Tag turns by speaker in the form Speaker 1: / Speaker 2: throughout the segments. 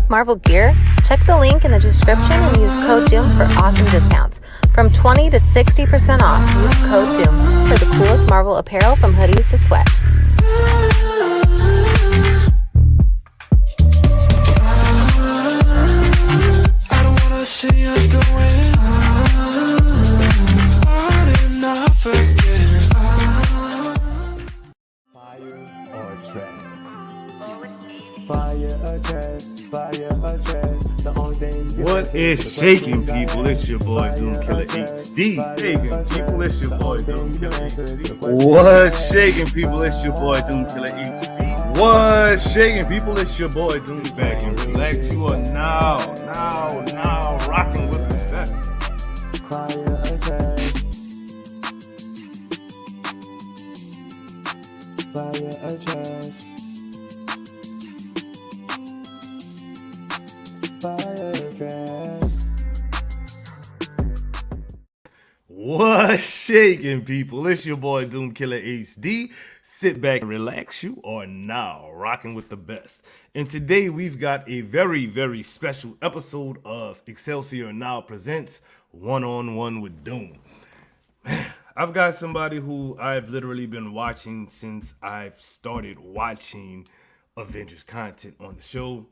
Speaker 1: like Marvel gear? Check the link in the description and use code DOOM for awesome discounts. From 20 to 60% off, use code DOOM for the coolest Marvel apparel from hoodies to sweats.
Speaker 2: I don't wanna see us going hard enough forget.
Speaker 3: Fire or trash? Fire or trash? Fire or trash? The only thing you
Speaker 4: What is shaking, people? It's your boy DoomkillaHD. Shaking, people. It's your boy DoomkillaHD. What's shaking, people? It's your boy DoomkillaHD. What's shaking, people? It's your boy Doom back and relax. You are now rocking with the best.
Speaker 3: Fire or trash? Fire or trash? Fire or trash?
Speaker 4: What's shaking, people? It's your boy DoomkillaHD. Sit back and relax. You are now rocking with the best. And today we've got a very, very special episode of Excelsior Now Presents One-on-One with Doom. I've got somebody who I've literally been watching since I've started watching Avengers content on the show.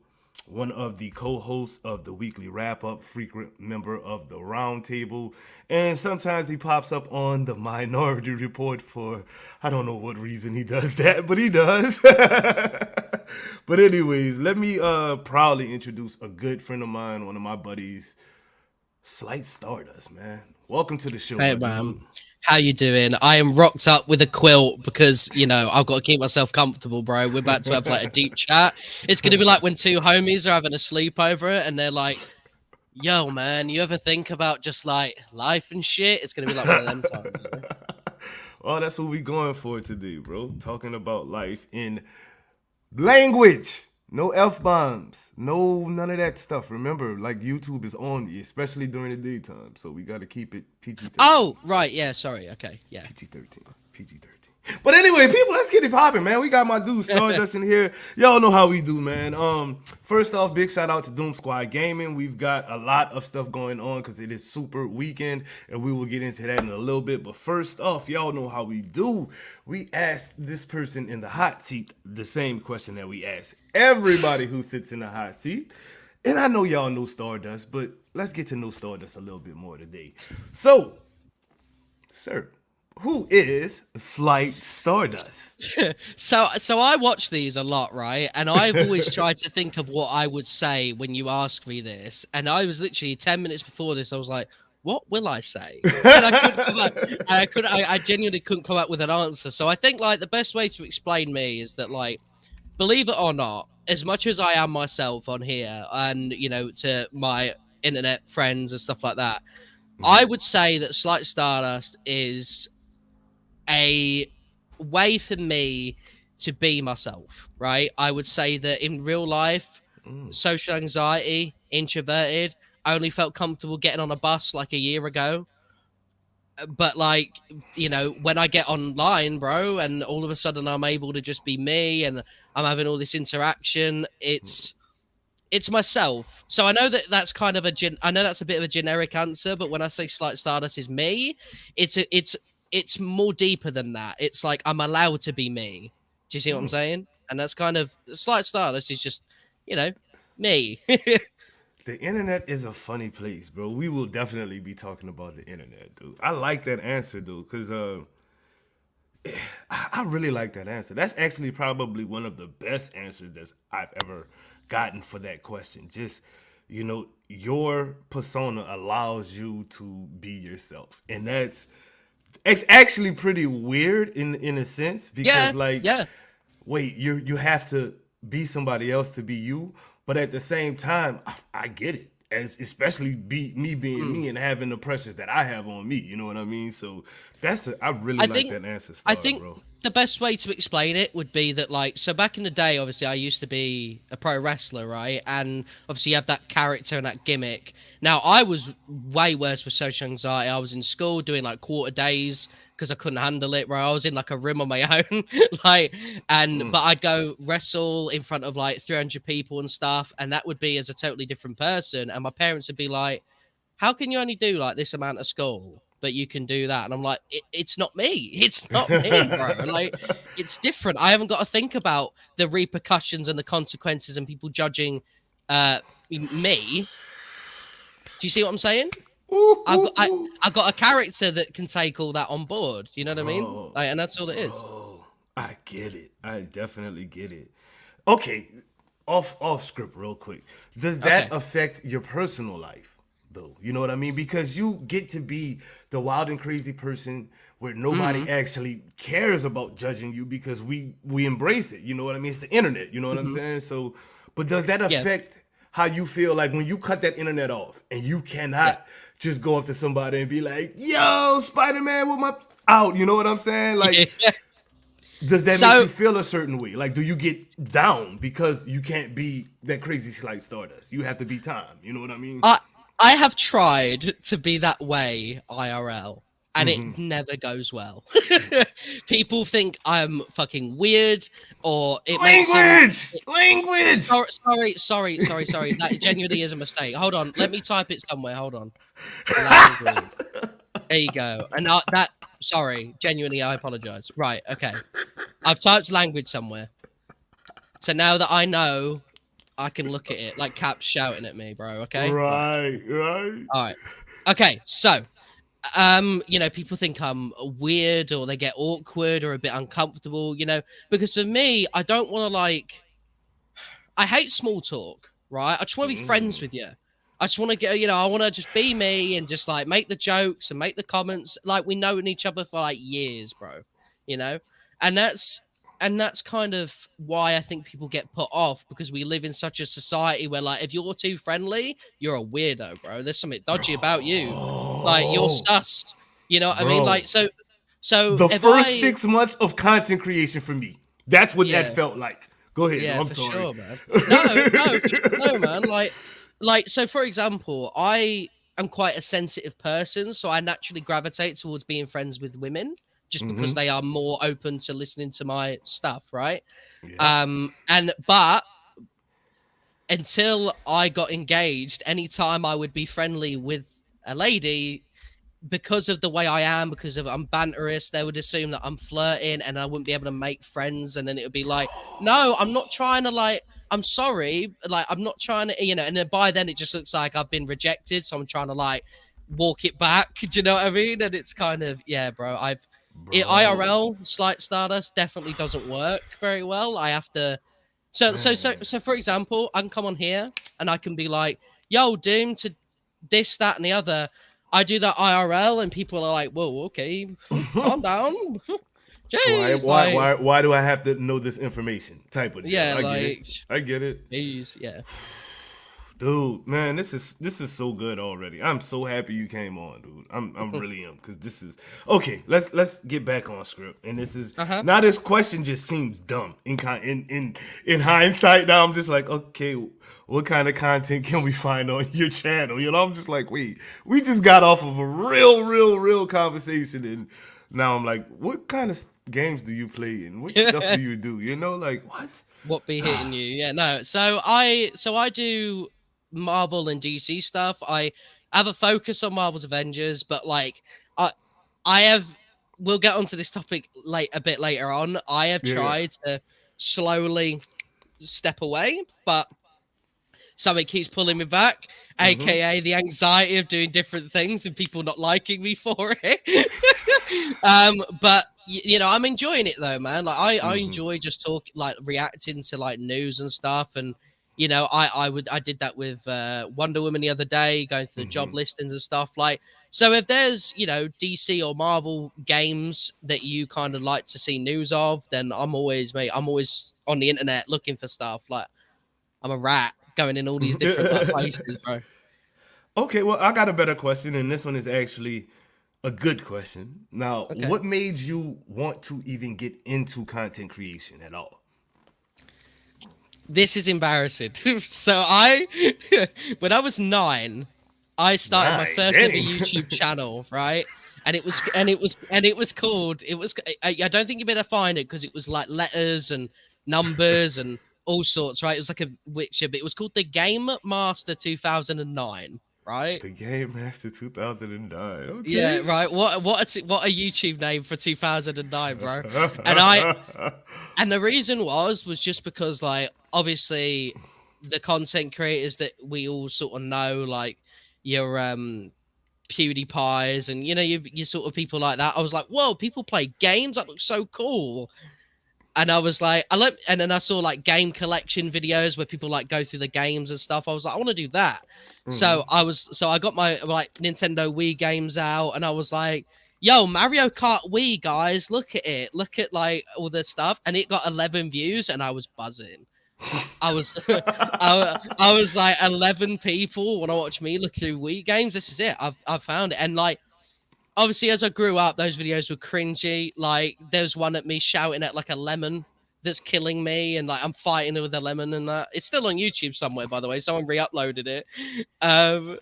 Speaker 4: One of the co-hosts of the weekly wrap-up, frequent member of the roundtable, and sometimes he pops up on the Minority Report for, I don't know what reason he does that, but he does. But anyways, let me proudly introduce a good friend of mine, one of my buddies, Slight Stardust, man. Welcome to the show.
Speaker 5: Hey, man. How you doing? I am rocked up with a quilt because, you know, I've got to keep myself comfortable, bro. We're about to have like a deep chat. It's going to be like when two homies are having a sleepover and they're like, yo, man, you ever think about just like life and shit? It's going to be like one of them times. You know?
Speaker 4: Well, that's what we going for today, bro. Talking about life in language. No F-bombs. No, none of that stuff. Remember, like YouTube is on, especially during the daytime. So we got to keep it PG-13.
Speaker 5: Oh, right. Yeah, sorry. Okay. Yeah.
Speaker 4: PG-13. PG-13. But anyway, people, let's get it popping, man. We got my dude Stardust in here. Y'all know how we do, man. First off, big shout out to Doom Squad Gaming. We've got a lot of stuff going on because it is Super Weekend, and we will get into that in a little bit. But first off, y'all know how we do. We asked this person in the hot seat the same question that we ask everybody who sits in the hot seat. And I know y'all know Stardust, but let's get to know Stardust a little bit more today. So, sir, who is Slight Stardust?
Speaker 5: So I watch these a lot, right? And I've always tried to think of what I would say when you ask me this. And I was literally 10 minutes before this, I was like, what will I say? And I genuinely couldn't come up with an answer. So I think like the best way to explain me is that, like, believe it or not, as much as I am myself on here and, you know, to my internet friends and stuff like that, I would say that Slight Stardust is a way for me to be myself, right? I would say that in real life, social anxiety, introverted, I only felt comfortable getting on a bus like a year ago. But like, you know, when I get online, bro, and all of a sudden I'm able to just be me and I'm having all this interaction, it's myself. So I know that that's kind of I know that's a bit of a generic answer, but when I say Slight Stardust is me, it's more deeper than that. It's like I'm allowed to be me. Do you see what I'm saying? And that's kind of Slight Stardust is just, you know, me.
Speaker 4: The internet is a funny place, bro. We will definitely be talking about the internet, dude. I like that answer, dude, because I really like that answer. That's actually probably one of the best answers that I've ever gotten for that question. Just, you know, your persona allows you to be yourself, and it's actually pretty weird in a sense because wait, you have to be somebody else to be you, but at the same time, I get it, as especially me being me and having the pressures that I have on me. You know what I mean? So I really
Speaker 5: I
Speaker 4: like
Speaker 5: think
Speaker 4: that answer,
Speaker 5: I
Speaker 4: Star,
Speaker 5: think
Speaker 4: bro.
Speaker 5: the best way to explain it would be that, like, so back in the day, obviously, I used to be a pro wrestler, right? And obviously, you have that character and that gimmick. Now, I was way worse with social anxiety. I was in school doing like quarter days because I couldn't handle it, right? I was in like a room on my own, like, but I'd go wrestle in front of like 300 people and stuff, and that would be as a totally different person. And my parents would be like, how can you only do like this amount of school, but you can do that? And I'm like, it's not me. It's not me, bro. Like, it's different. I haven't got to think about the repercussions and the consequences and people judging me. Do you see what I'm saying? I've got a character that can take all that on board. You know what I mean? Like, and that's all it is.
Speaker 4: Oh, I get it. I definitely get it. Okay, off script real quick. Does that
Speaker 5: Okay.
Speaker 4: affect your personal life though? You know what I mean? Because you get to be the wild and crazy person where nobody actually cares about judging you because we embrace it. You know what I mean? It's the internet. You know what I'm saying? So, but does that
Speaker 5: Yeah.
Speaker 4: affect how you feel like when you cut that internet off and you cannot just go up to somebody and be like, "Yo, Spider-Man with my out." You know what I'm saying? Like,
Speaker 5: Yeah.
Speaker 4: does that
Speaker 5: So-
Speaker 4: make you feel a certain way? Like, do you get down because you can't be that crazy like Stardust? You have to be time. You know what I mean?
Speaker 5: I have tried to be that way IRL, and it never goes well. People think I'm fucking weird, or it makes them...
Speaker 4: Language.
Speaker 5: Sorry. That genuinely is a mistake. Hold on, let me type it somewhere. Hold on. Language. There you go. And sorry, genuinely, I apologize. Right, okay. I've typed language somewhere. So now that I know, I can look at it like Cap's shouting at me, bro. Okay.
Speaker 4: Right.
Speaker 5: All right. Okay. So, you know, people think I'm weird or they get awkward or a bit uncomfortable, you know, because of me, I don't want to like, I hate small talk, right? I just want to be friends with you. I just want to get, you know, I want to just be me and just like make the jokes and make the comments like we known each other for like years, bro, you know? And that's kind of why I think people get put off, because we live in such a society where, like, if you're too friendly, you're a weirdo, bro. There's something dodgy about you. Like, you're sus. You know what I mean?
Speaker 4: Bro.
Speaker 5: Like, so
Speaker 4: The
Speaker 5: if
Speaker 4: first 6 months of content creation for me, that's what
Speaker 5: Yeah.
Speaker 4: that felt like. Go ahead.
Speaker 5: Yeah,
Speaker 4: I'm
Speaker 5: for
Speaker 4: sorry.
Speaker 5: sure, man. No, for sure, no, man. Like, so for example, I am quite a sensitive person, so I naturally gravitate towards being friends with women, just because they are more open to listening to my stuff, right?
Speaker 4: Yeah.
Speaker 5: But until I got engaged, anytime I would be friendly with a lady, because of the way I am, because of I'm banterous, they would assume that I'm flirting and I wouldn't be able to make friends. And then it would be like, no, I'm not trying to, like, I'm sorry. Like, I'm not trying to, you know, and then by then it just looks like I've been rejected. So I'm trying to like walk it back. Do you know what I mean? And it's kind of, yeah, bro, IRL, slight Stardust definitely doesn't work very well. I have to, so for example, I can come on here and I can be like, yo, Doom, to this, that, and the other. I do that IRL, and people are like, "Whoa, okay, calm down." Jeez,
Speaker 4: Why do I have to know this information? Type of deal.
Speaker 5: Yeah,
Speaker 4: I get it.
Speaker 5: Please, yeah.
Speaker 4: Dude, man, this is so good already. I'm so happy you came on, dude. I'm really am, because this is okay. Let's get back on script. And this is now, this question just seems dumb in hindsight. Now I'm just like, okay, what kind of content can we find on your channel? You know, I'm just like, wait, we just got off of a real conversation, and now I'm like, what kind of games do you play and what stuff do you do? You know, like
Speaker 5: What be hitting you? Yeah, no. So I do Marvel and DC stuff. I have a focus on Marvel's Avengers, but like we'll get onto this topic a bit later on. I have tried to slowly step away, but something keeps pulling me back, aka the anxiety of doing different things and people not liking me for it. But you know, I'm enjoying it though, man. Like I enjoy just reacting to like news and stuff. And you know, I did that with Wonder Woman the other day, going through the job listings and stuff. Like, so if there's, you know, DC or Marvel games that you kind of like to see news of, then I'm always on the internet looking for stuff. Like, I'm a rat going in all these different places, bro.
Speaker 4: Okay, well, I got a better question, and this one is actually a good question. Now,
Speaker 5: Okay.
Speaker 4: what made you want to even get into content creation at all?
Speaker 5: This is embarrassing. So when I was 9, I started my
Speaker 4: 9,
Speaker 5: first ever
Speaker 4: dang.
Speaker 5: YouTube channel, right? And it was called, I don't think you'd better find it because it was like letters and numbers and all sorts, right? It was like a Witcher, but it was called the Game Master 2009, right?
Speaker 4: The Game Master 2009. Okay.
Speaker 5: Yeah, right. What a YouTube name for 2009, bro. And the reason was just because, like, obviously the content creators that we all sort of know, like your PewDiePies and you sort of people like that. I was like, whoa, people play games. That looks so cool. And I was like, and then I saw like game collection videos where people like go through the games and stuff. I was like, I want to do that. So I got my like Nintendo Wii games out, and I was like, yo, Mario Kart Wii, guys, look at it. Look at like all this stuff. And it got 11 views, and I was buzzing. I was I was like 11 people want to watch me look through Wii games. This is it. I've found it. And like, obviously, as I grew up, those videos were cringy. Like, there's one at me shouting at like a lemon that's killing me, and like I'm fighting with a lemon, and that. It's still on YouTube somewhere, by the way. Someone re-uploaded it. I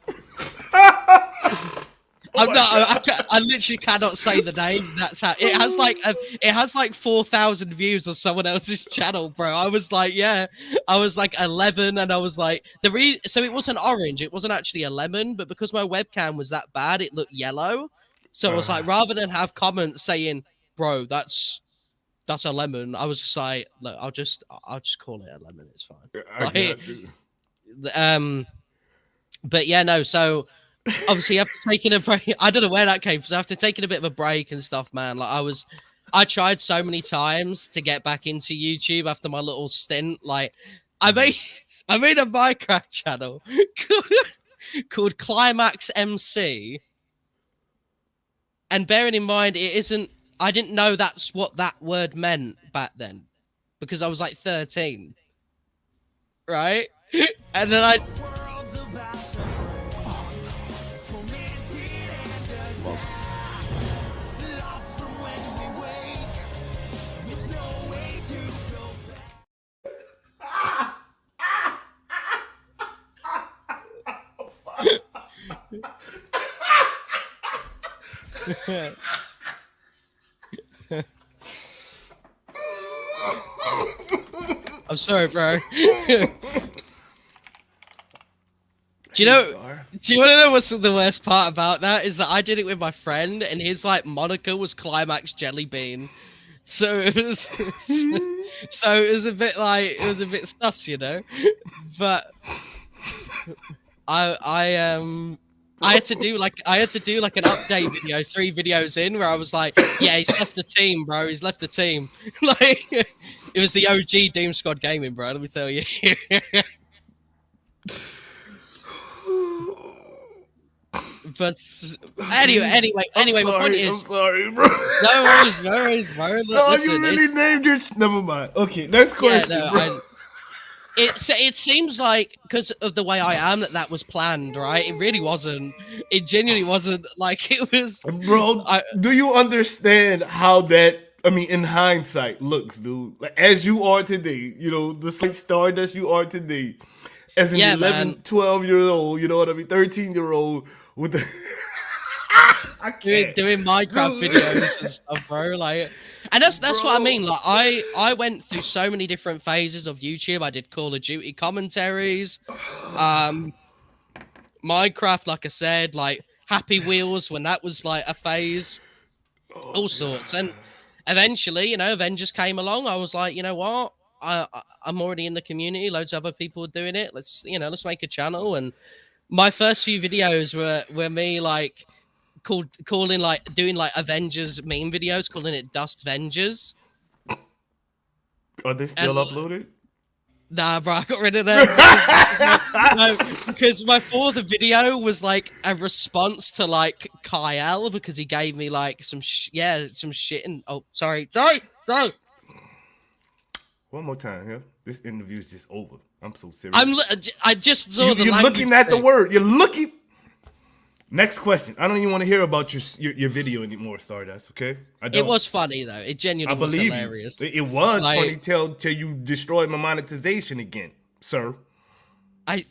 Speaker 5: literally cannot say the name. That's how it has like 4,000 views on someone else's channel, bro. I was like, yeah, I was like 11, and I was like so it wasn't orange, it wasn't actually a lemon, but because my webcam was that bad, it looked yellow. So I was like, rather than have comments saying, bro, that's a lemon, I was just like, look, I'll just call it a lemon. It's fine.
Speaker 4: I got you.
Speaker 5: But yeah, no. So obviously, after taking a break, I don't know where that came from. So after taking a bit of a break and stuff, man, like I tried so many times to get back into YouTube after my little stint. Like, I made a Minecraft channel called Climax MC. And bearing in mind, I didn't know that's what that word meant back then, because I was like 13, right? And then I'm sorry, bro. Do you want to know what's the worst part about that? Is that I did it with my friend, and his like moniker was Climax Jelly Bean. So it was a bit like, it was a bit sus, But I had to do like an update video 3 videos in, where I was like, yeah, he's left the team, bro. He's left the team. Like, it was the OG Doom Squad gaming, bro. Let me tell you. But anyway, my point is,
Speaker 4: I'm sorry, bro.
Speaker 5: No worries, bro. Look,
Speaker 4: Oh,
Speaker 5: listen,
Speaker 4: you really named it. Never mind. Okay, next question, bro.
Speaker 5: It seems like, because of the way I am, that was planned, right? It really wasn't. It genuinely wasn't. Like, it was.
Speaker 4: Bro, do you understand how that, I mean, in hindsight, looks, dude? Like, as you are today, the slight Stardust you are today, as an 11, 12-year-old, you know what I mean, 13-year-old with the...
Speaker 5: doing Minecraft videos and stuff, bro. Like, and that's what I mean. Like, I went through so many different phases of YouTube. I did Call of Duty commentaries, Minecraft, like I said, like Happy Wheels when that was like a phase, all sorts. And eventually, Avengers came along. I was like, you know what? I'm already in the community. Loads of other people are doing it. Let's make a channel. And my first few videos were me like calling like doing like Avengers meme videos, calling it Dust Vengers.
Speaker 4: Are they still uploaded?
Speaker 5: Nah, bro, I got rid of that. Because my 4th video was like a response to like Kyle, because he gave me like some shit. And sorry.
Speaker 4: One more time, yeah. This interview is just over. I'm so serious.
Speaker 5: I just saw the.
Speaker 4: You're looking at the word. You're looking. Next question. I don't even want to hear about your video anymore, Stardust. Okay, I don't.
Speaker 5: It was funny though. It
Speaker 4: I
Speaker 5: genuinely was
Speaker 4: believe
Speaker 5: hilarious.
Speaker 4: you. It was
Speaker 5: Like-
Speaker 4: funny till you destroyed my monetization again, sir.
Speaker 5: I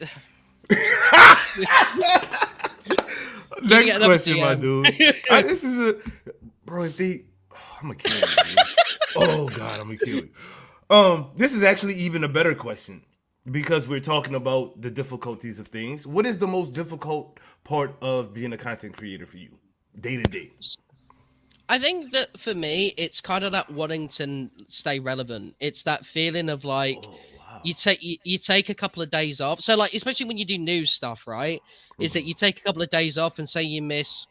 Speaker 4: Next
Speaker 5: get another
Speaker 4: question, my
Speaker 5: DM.
Speaker 4: dude. This is a bro. If they, I'm gonna kill you. Dude. Oh God, I'm gonna kill you. This is actually even a better question because we're talking about the difficulties of things. What is the most difficult part of being a content creator for you, day to day?
Speaker 5: I think that for me, it's kind of that wanting to stay relevant. It's that feeling of like you take a couple of days off. So like, especially when you do news stuff, right? Is that you take a couple of days off and say you miss,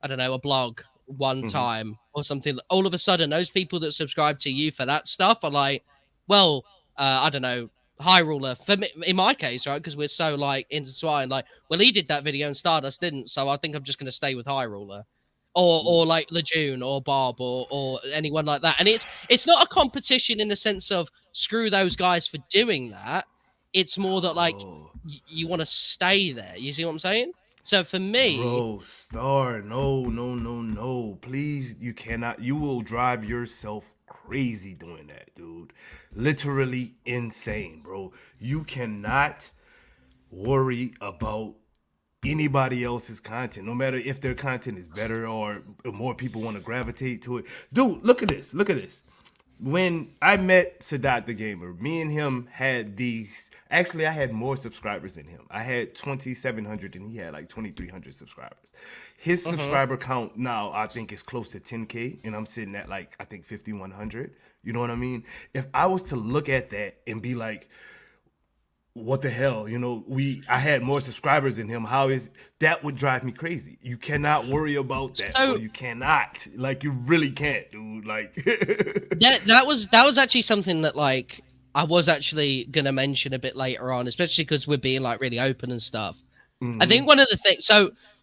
Speaker 5: I don't know, a blog one time or something. All of a sudden, those people that subscribe to you for that stuff are like, well, I don't know, High Ruler. For me, in my case, right? Because we're so like intertwined. Like, well, he did that video and Stardust didn't, so I think I'm just gonna stay with High Ruler. Or like Lejeune or Bob or anyone like that. And it's not a competition in the sense of screw those guys for doing that. It's more that like you want to stay there. You see what I'm saying? So for me,
Speaker 4: Bro, Star, no. Please, you cannot. You will drive yourself crazy doing that, dude. Literally insane, bro. You cannot worry about anybody else's content, no matter if their content is better or more people want to gravitate to it. Dude, look at this. When I met Sadat the Gamer, me and him had these. Actually, I had more subscribers than him. I had 2,700 and he had like 2,300 subscribers. His subscriber count now, I think, is close to 10K, and I'm sitting at like, I think 5,100. You know what I mean? If I was to look at that and be like, what the hell, you know, I had more subscribers than him. How is that? Would drive me crazy. You cannot worry about that.
Speaker 5: So-
Speaker 4: bro. You cannot. Like, you really can't, dude. Like,
Speaker 5: that was actually something that like I was actually gonna mention a bit later on, especially because we're being like really open and stuff. I think one of the things.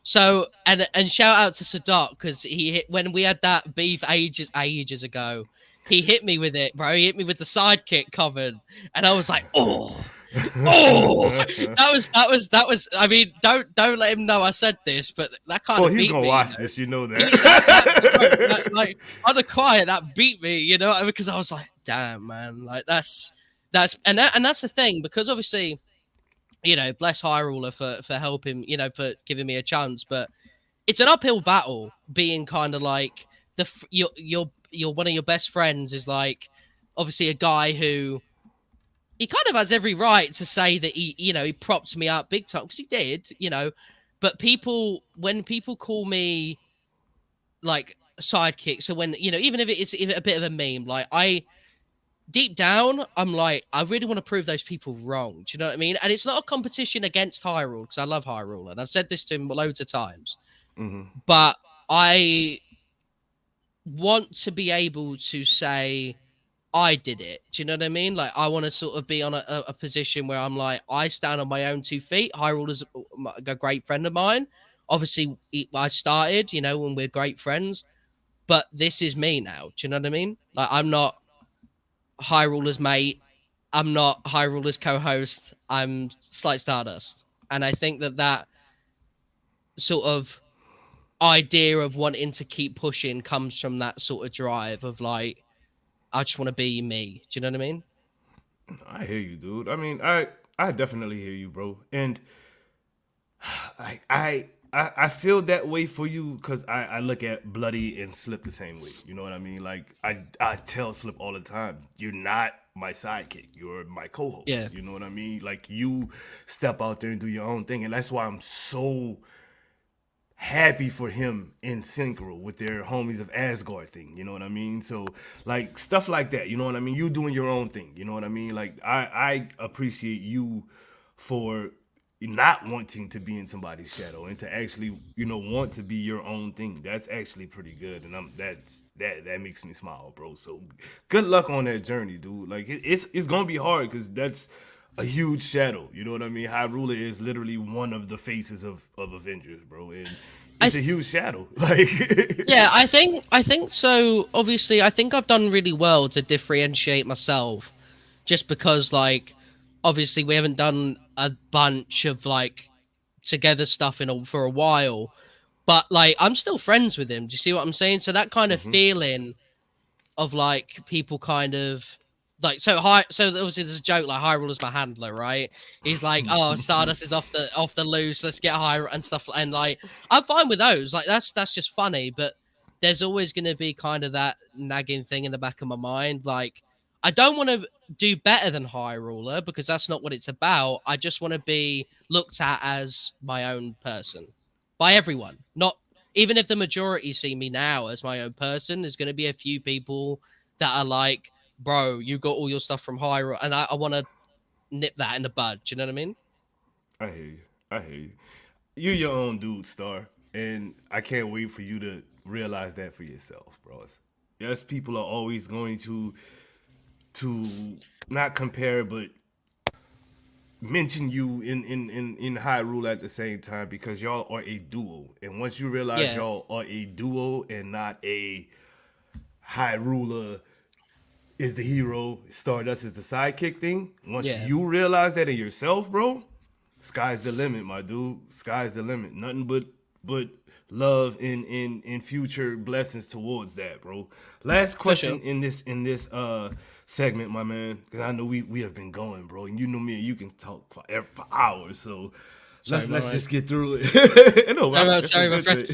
Speaker 5: So and shout out to Sadat because he hit when we had that beef ages ago. He hit me with it, bro. He hit me with the sidekick covered, and I was like, oh. That was. I mean, don't let him know I said this, but that kind
Speaker 4: oh,
Speaker 5: of
Speaker 4: he's
Speaker 5: beat
Speaker 4: gonna
Speaker 5: me.
Speaker 4: watch this. You know that.
Speaker 5: Like on the quiet, that beat me. You know, because I was like, damn, man, like that's and that's the thing because obviously, you know, bless High Ruler for helping, you know, for giving me a chance, but it's an uphill battle being kind of like your one of your best friends is like obviously a guy who. He kind of has every right to say that he propped me up big time because he did, you know. But when people call me like a sidekick, so when even if it's a bit of a meme, like deep down, I'm like, I really want to prove those people wrong. Do you know what I mean? And it's not a competition against High Rule because I love High Rule, and I've said this to him loads of times. But I want to be able to say. I did it. Do you know what I mean? Like, I want to sort of be on a position where I'm like, I stand on my own 2 feet. Hyrule is a great friend of mine. Obviously, I started, you know, when we're great friends, but this is me now. Do you know what I mean? Like, I'm not Hyrule's mate. I'm not Hyrule's co-host. I'm Slight Stardust. And I think that sort of idea of wanting to keep pushing comes from that sort of drive of like, I just want to be me. Do you know what I mean?
Speaker 4: I hear you, dude. I mean, I definitely hear you, bro. And I feel that way for you because I look at Bloody and Slip the same way. You know what I mean? Like I tell Slip all the time, you're not my sidekick. You're my co-host.
Speaker 5: Yeah.
Speaker 4: You know what I mean? Like you step out there and do your own thing, and that's why I'm so happy for him in Synchro with their homies of Asgard thing, you know what I mean? So like stuff like that, you know what I mean? You doing your own thing, you know what I mean? Like I appreciate you for not wanting to be in somebody's shadow and to actually, you know, want to be your own thing. That's actually pretty good, and that makes me smile, bro. So good luck on that journey, dude. Like it's gonna be hard because that's a huge shadow, you know what I mean? High Ruler is literally one of the faces of Avengers, bro, and it's a huge shadow. Like,
Speaker 5: yeah, I think so. Obviously, I think I've done really well to differentiate myself, just because, like, obviously we haven't done a bunch of like together stuff for a while, but like I'm still friends with him. Do you see what I'm saying? So that kind of feeling of like people kind of like so obviously there's a joke like Hyrule's my handler, right? He's like, oh, Stardust is off the loose, let's get Hyrule and stuff, and like I'm fine with those. Like that's just funny, but there's always gonna be kind of that nagging thing in the back of my mind. Like I don't want to do better than Hyrule because that's not what it's about. I just want to be looked at as my own person by everyone, not even if the majority see me now as my own person, there's going to be a few people that are like, bro, you got all your stuff from Hyrule, and I want to nip that in the bud. Do you know what I mean?
Speaker 4: I hear you. I hear you. You're your own dude, Star, and I can't wait for you to realize that for yourself, bros. Yes, people are always going to not compare, but mention you in Hyrule at the same time because y'all are a duo, and once you realize y'all are a duo and not a Hyrule is the hero, Stardust is the sidekick thing. Once you realize that in yourself, bro, sky's the limit, my dude. Sky's the limit. Nothing but love and future blessings towards that, bro. Last question in this segment, my man, because I know we have been going, bro, and you know me and you can talk for hours, so let's just get through it. No, sorry, my friend.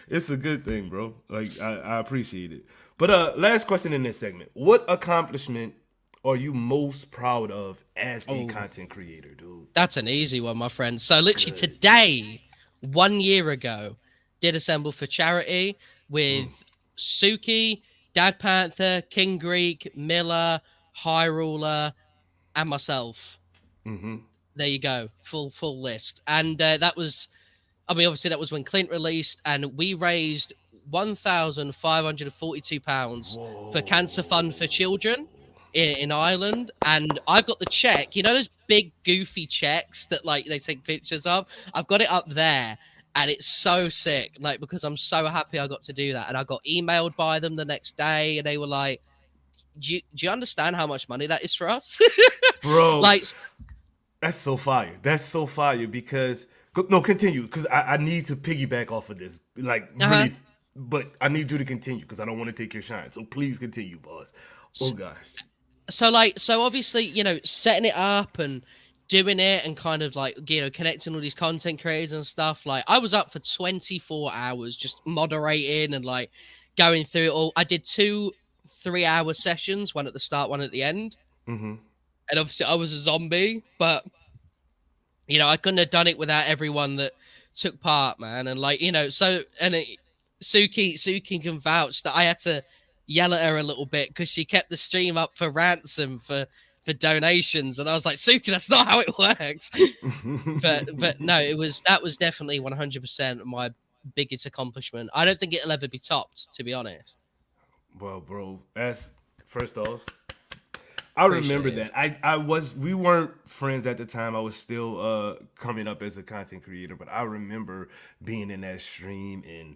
Speaker 4: It's a good thing, bro. Like I appreciate it. But last question in this segment: what accomplishment are you most proud of as a content creator, dude?
Speaker 5: That's an easy one, my friend. So literally today, 1 year ago, did assemble for charity with Suki, Dad Panther, King Greek, Miller, Hyrule, and myself. There you go, full list. And that was, I mean, obviously that was when Clint released, and we raised £1,542 for Cancer Fund for Children in Ireland. And I've got the check, you know those big goofy checks that like they take pictures of? I've got it up there. And it's so sick, like, because I'm so happy I got to do that. And I got emailed by them the next day, and they were like, do you understand how much money that is for us?
Speaker 4: Bro,
Speaker 5: like,
Speaker 4: that's so fire. That's so fire because, no, continue, because I need to piggyback off of this. Like, really, but I need you to continue because I don't want to take your shine. So please continue, boss. Oh, gosh.
Speaker 5: So obviously, you know, setting it up and doing it and kind of like, you know, connecting all these content creators and stuff. Like I was up for 24 hours just moderating and like going through it all. I did 2 3-hour sessions, one at the start, one at the end. And obviously I was a zombie, but you know, I couldn't have done it without everyone that took part, man. And like, you know, so, and Suki can vouch that I had to yell at her a little bit because she kept the stream up for ransom for donations, and I was like, Suki, that's not how it works. but no, that was definitely 100% my biggest accomplishment. I don't think it'll ever be topped, to be honest.
Speaker 4: Well, bro, that's first off, I remember that. We weren't friends at the time. I was still coming up as a content creator, but I remember being in that stream, and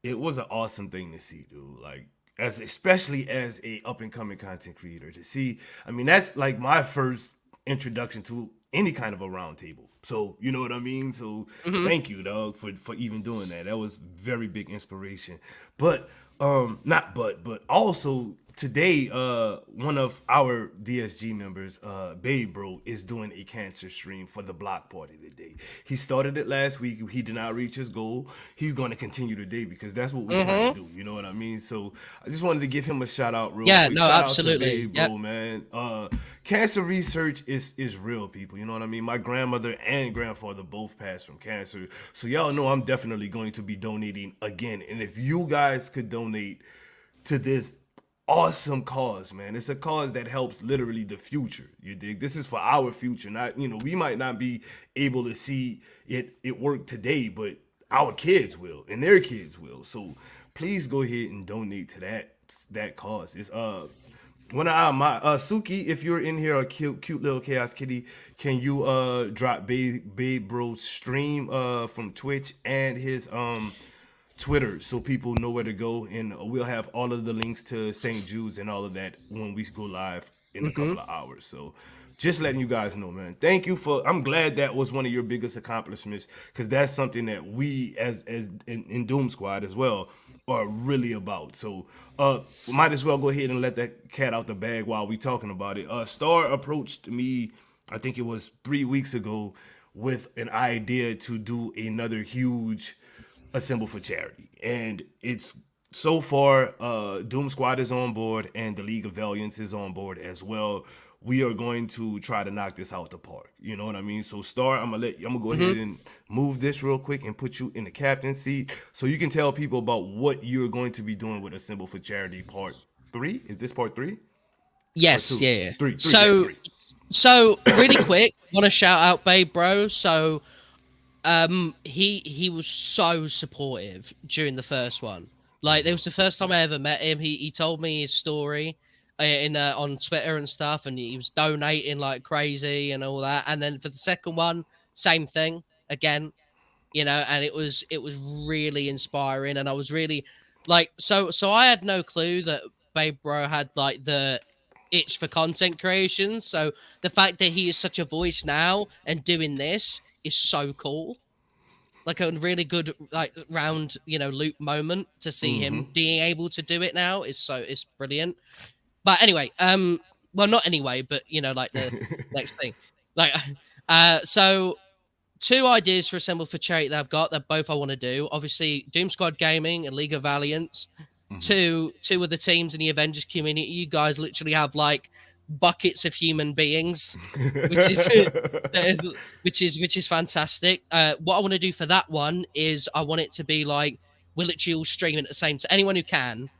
Speaker 4: it was an awesome thing to see, dude. Like, especially as a up and coming content creator, to see. I mean, that's like my first introduction to any kind of a round table. So you know what I mean. So thank you, dog, for even doing that. That was very big inspiration. But but also today, one of our DSG members, Babe Bro, is doing a cancer stream for the block party today. He started it last week. He did not reach his goal. He's going to continue today because that's what we trying to do. You know what I mean? So I just wanted to give him a shout out real quick.
Speaker 5: No,
Speaker 4: shout
Speaker 5: absolutely.
Speaker 4: Out to Babe Bro, man. Cancer research is real, people. You know what I mean? My grandmother and grandfather both passed from cancer. So y'all know I'm definitely going to be donating again. And if you guys could donate to this awesome cause, man. It's a cause that helps literally the future. You dig? This is for our future. Not, you know, we might not be able to see it work today, but our kids will and their kids will. So please go ahead and donate to that cause. It's one of my Suki, if you're in here, a cute little chaos kitty, can you drop Babe Bro's stream from Twitch and his Twitter so people know where to go, and we'll have all of the links to St. Jude's and all of that when we go live in a couple of hours. So just letting you guys know, man. Thank you for. I'm glad that was one of your biggest accomplishments, because that's something that we as in Doom Squad as well are really about. So might as well go ahead and let that cat out the bag while we talking about it. Star approached me, I think it was 3 weeks ago, with an idea to do another huge Assemble for Charity, and it's so far Doom Squad is on board and the League of Valiants is on board as well. We are going to try to knock this out the park, you know what I mean? So Star, I'm gonna go ahead and move this real quick and put you in the captain seat so you can tell people about what you're going to be doing with Assemble for Charity part 3. Is this part 3?
Speaker 5: Yes, yeah.
Speaker 4: Three,
Speaker 5: So,
Speaker 4: three.
Speaker 5: so really quick, want to shout out Babe Bro. So, he was so supportive during the first one. Like, it was the first time I ever met him. He told me his story on Twitter and stuff, and he was donating like crazy and all that. And then for the second one, same thing again, and it was really inspiring, and I was really like, so I had no clue that Babe Bro had like the itch for content creation. So the fact that he is such a voice now and doing this is so cool. Like a really good like round loop moment to see him being able to do it now it's brilliant. But anyway, well, not anyway, but like the next thing, like, so 2 ideas for Assemble for Charity that I've got that both I want to do. Obviously, Doom Squad Gaming and League of Valiants. Two of the teams in the Avengers community. You guys literally have like buckets of human beings, which is fantastic. What I want to do for that one is I want it to be like we're literally all streaming at the same time. Anyone who can.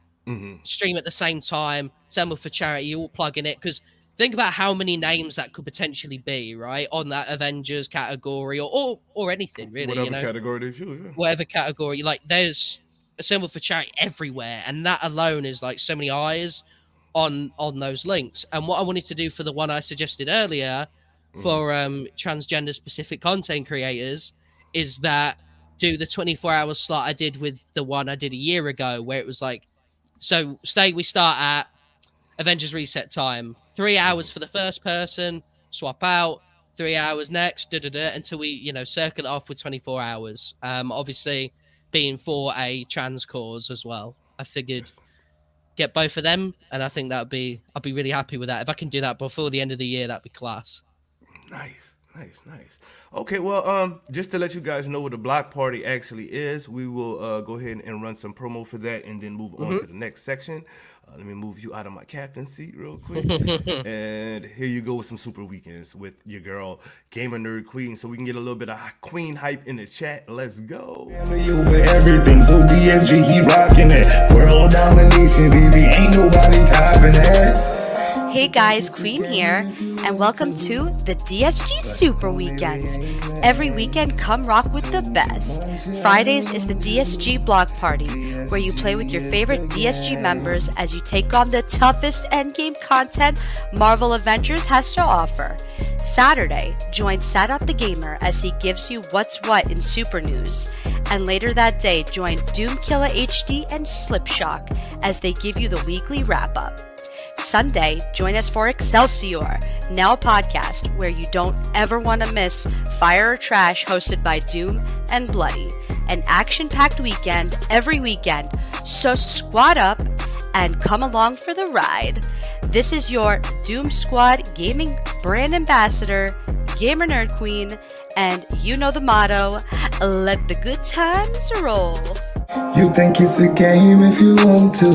Speaker 5: Stream at the same time, Assemble for Charity, you all plug in it, because think about how many names that could potentially be, right, on that Avengers category or anything really,
Speaker 4: whatever category they choose, yeah.
Speaker 5: Whatever category, like there's Assemble for Charity everywhere, and that alone is like so many eyes on those links. And what I wanted to do for the one I suggested earlier for transgender specific content creators is that do the 24-hour slot I did with the one I did a year ago, where it was like, so we start at Avengers reset time, 3 hours for the first person, swap out, 3 hours next, until we, circle it off with 24 hours. Obviously being for a trans cause as well. I figured get both of them, and I think I'd be really happy with that. If I can do that before the end of the year, that'd be class.
Speaker 4: Nice. Okay, well, just to let you guys know what the block party actually is, we will go ahead and run some promo for that and then move on to the next section. Let me move you out of my captain seat real quick. And here you go with some super weekends with your girl, Gamer Nerd Queen, so we can get a little bit of Queen hype in the chat. Let's go.
Speaker 6: Family over everything, so DSG, he rocking it. World domination, baby, ain't nobody topping that.
Speaker 7: Hey guys, Queen here, and welcome to the DSG Super Weekends. Every weekend, come rock with the best. Fridays is the DSG Block Party, where you play with your favorite DSG members as you take on the toughest endgame content Marvel Avengers has to offer. Saturday, join Sadat the Gamer as he gives you what's what in Super News. And later that day, join DoomkillaHD and Slipshock as they give you the weekly wrap-up. Sunday, join us for Excelsior, now a podcast where you don't ever want to miss Fire or Trash, hosted by Doom and Bloody. An action-packed weekend every weekend, so squad up and come along for the ride. This is your Doom Squad Gaming brand ambassador, Gamer Nerd Queen, and you know the motto, let the good times roll.
Speaker 6: You think it's a game if you want to,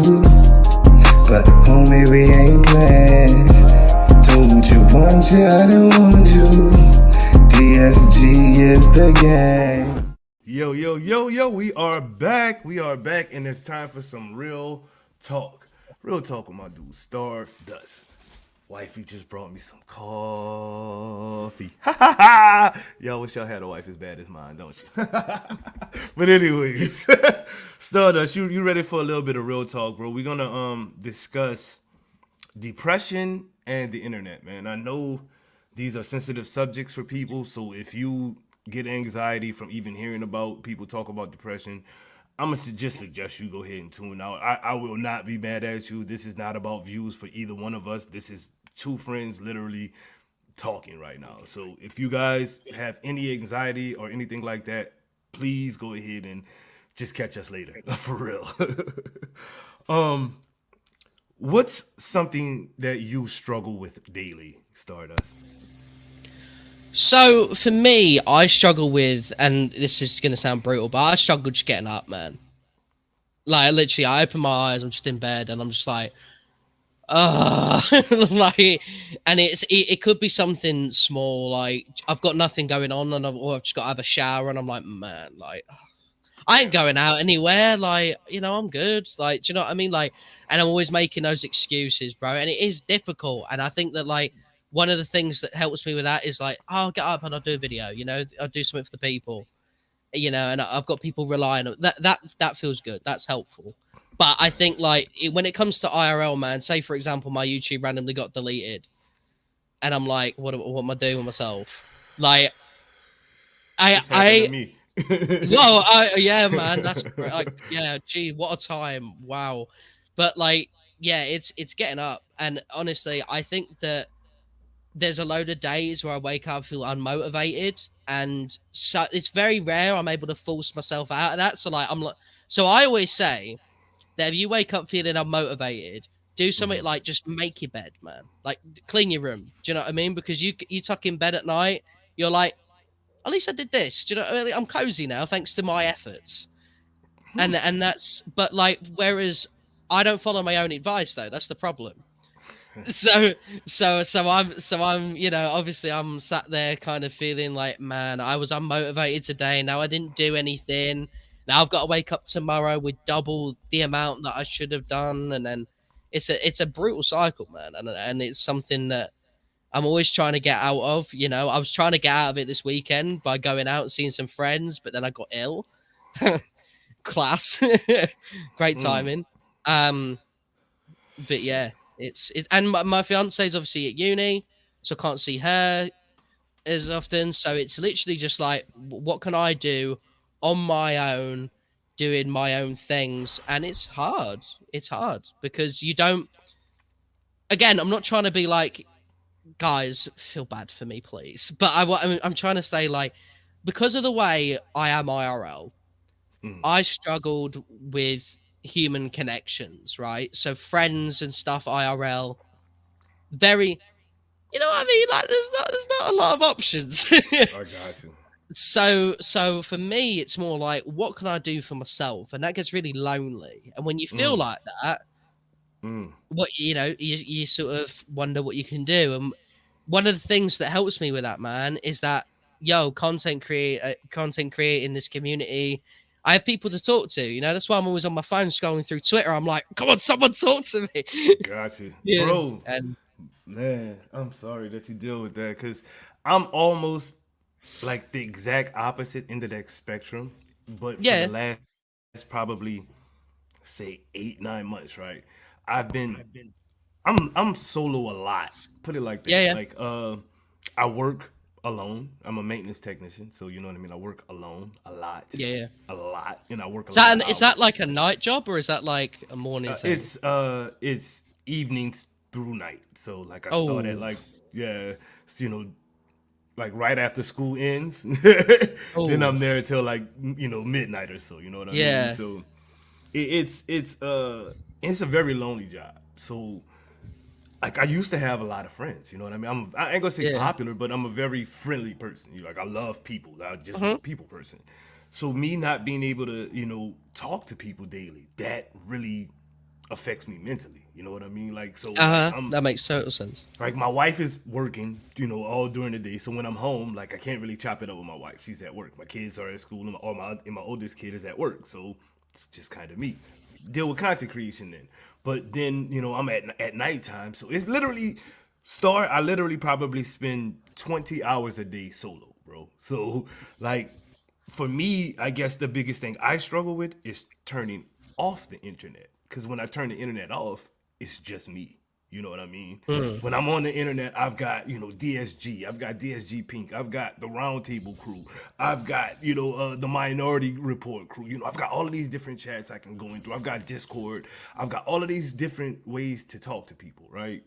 Speaker 6: but homie, we ain't playing. Told you once you, I didn't want you. DSG is the game.
Speaker 4: Yo, we are back, and it's time for some real talk with my dude Stardust. Wifey just brought me some coffee. Y'all wish y'all had a wife as bad as mine, don't you? But anyways, Stardust, you ready for a little bit of real talk, bro? We're gonna discuss depression and the internet, man. I know these are sensitive subjects for people, so if you get anxiety from even hearing about people talk about depression, I'm gonna just suggest you go ahead and tune out. I will not be mad at you. This is not about views for either one of us. This is two friends literally talking right now. So if you guys have any anxiety or anything like that, please go ahead and just catch us later. For real. um, what's something that you struggle with daily, Stardust?
Speaker 5: So for me, I struggle with, and this is gonna sound brutal, but I struggle just getting up, man. Like literally, I open my eyes, I'm just in bed, and I'm just like, like, and it could be something small, like I've got nothing going on, and or I've just got to have a shower, and I'm like, man, like I ain't going out anywhere, like I'm good, like do you know what I mean, like, and I'm always making those excuses, bro, and it is difficult, and I think that like one of the things that helps me with that is like I'll get up and I'll do a video, I'll do something for the people, and I've got people relying on that. That feels good. That's helpful. But I think like when it comes to IRL, man, say for example, my YouTube randomly got deleted, and I'm like, what am I doing with myself? Like,
Speaker 4: This happened to me.
Speaker 5: yeah, man, that's like, yeah, gee, what a time, wow. But like, yeah, it's getting up, and honestly, I think that there's a load of days where I wake up feel unmotivated, and so it's very rare I'm able to force myself out of that. So like so I always say that if you wake up feeling unmotivated, do something like just make your bed, man. Like clean your room. Do you know what I mean? Because you tuck in bed at night, you're like, at least I did this. Do you know what I mean? I'm cozy now thanks to my efforts. And that's, but like, whereas I don't follow my own advice though. That's the problem. So I'm obviously I'm sat there kind of feeling like, man, I was unmotivated today, now I didn't do anything, now I've got to wake up tomorrow with double the amount that I should have done, and then it's a brutal cycle, man, and it's something that I'm always trying to get out of. I was trying to get out of it this weekend by going out and seeing some friends, but then I got ill. Class. Great timing. But yeah, it's and my fiance is obviously at uni, so I can't see her as often. So it's literally just like, what can I do on my own, doing my own things, and it's hard. It's hard because you don't. Again, I'm not trying to be like, guys, feel bad for me, please. But I'm trying to say like, because of the way I am IRL, I struggled with human connections, right? So friends and stuff IRL, very, what I mean? Like there's not a lot of options.
Speaker 4: I got you.
Speaker 5: So for me, it's more like, what can I do for myself? And that gets really lonely. And when you feel like that, what you sort of wonder what you can do. And one of the things that helps me with that, man, is that content creating this community. I have people to talk to, that's why I'm always on my phone scrolling through Twitter. I'm like, come on, someone talk to me.
Speaker 4: Got you.
Speaker 5: Yeah.
Speaker 4: Bro,
Speaker 5: And
Speaker 4: man, I'm sorry that you deal with that, because I'm almost like the exact opposite end of that spectrum. But for
Speaker 5: yeah,
Speaker 4: the last probably say 8-9 months, right? I'm solo a lot. Put it like that.
Speaker 5: Yeah.
Speaker 4: Like I work alone. I'm a maintenance technician, so you know what I mean. I work alone a lot.
Speaker 5: Yeah.
Speaker 4: A lot, and I work.
Speaker 5: Is that like a night job, or is that like a morning thing?
Speaker 4: It's evenings through night. So like I
Speaker 5: Oh.
Speaker 4: start at like like right after school ends. Then I'm there till like midnight or so. You know what I
Speaker 5: Yeah.
Speaker 4: mean? So it's a very lonely job. So like I used to have a lot of friends, you know what I mean? I ain't gonna say
Speaker 5: Yeah.
Speaker 4: popular, but I'm a very friendly person. Like I love people. I'm just a people person. So me not being able to, talk to people daily, that really affects me mentally. You know what I mean? Like so
Speaker 5: That makes total sense.
Speaker 4: like my wife is working, all during the day. So when I'm home, like I can't really chop it up with my wife. She's at work. My kids are at school, and my oldest kid is at work. So it's just kind of me. Deal with content creation then. But then, I'm at nighttime. So it's literally I literally probably spend 20 hours a day solo, bro. So like for me, I guess the biggest thing I struggle with is turning off the internet. Because when I turn the internet off, it's just me. You know what I mean?
Speaker 5: Mm.
Speaker 4: When I'm on the internet, I've got, DSG, I've got DSG Pink, I've got the Roundtable crew, I've got, the Minority Report crew, I've got all of these different chats I can go into. I've got Discord, I've got all of these different ways to talk to people, right?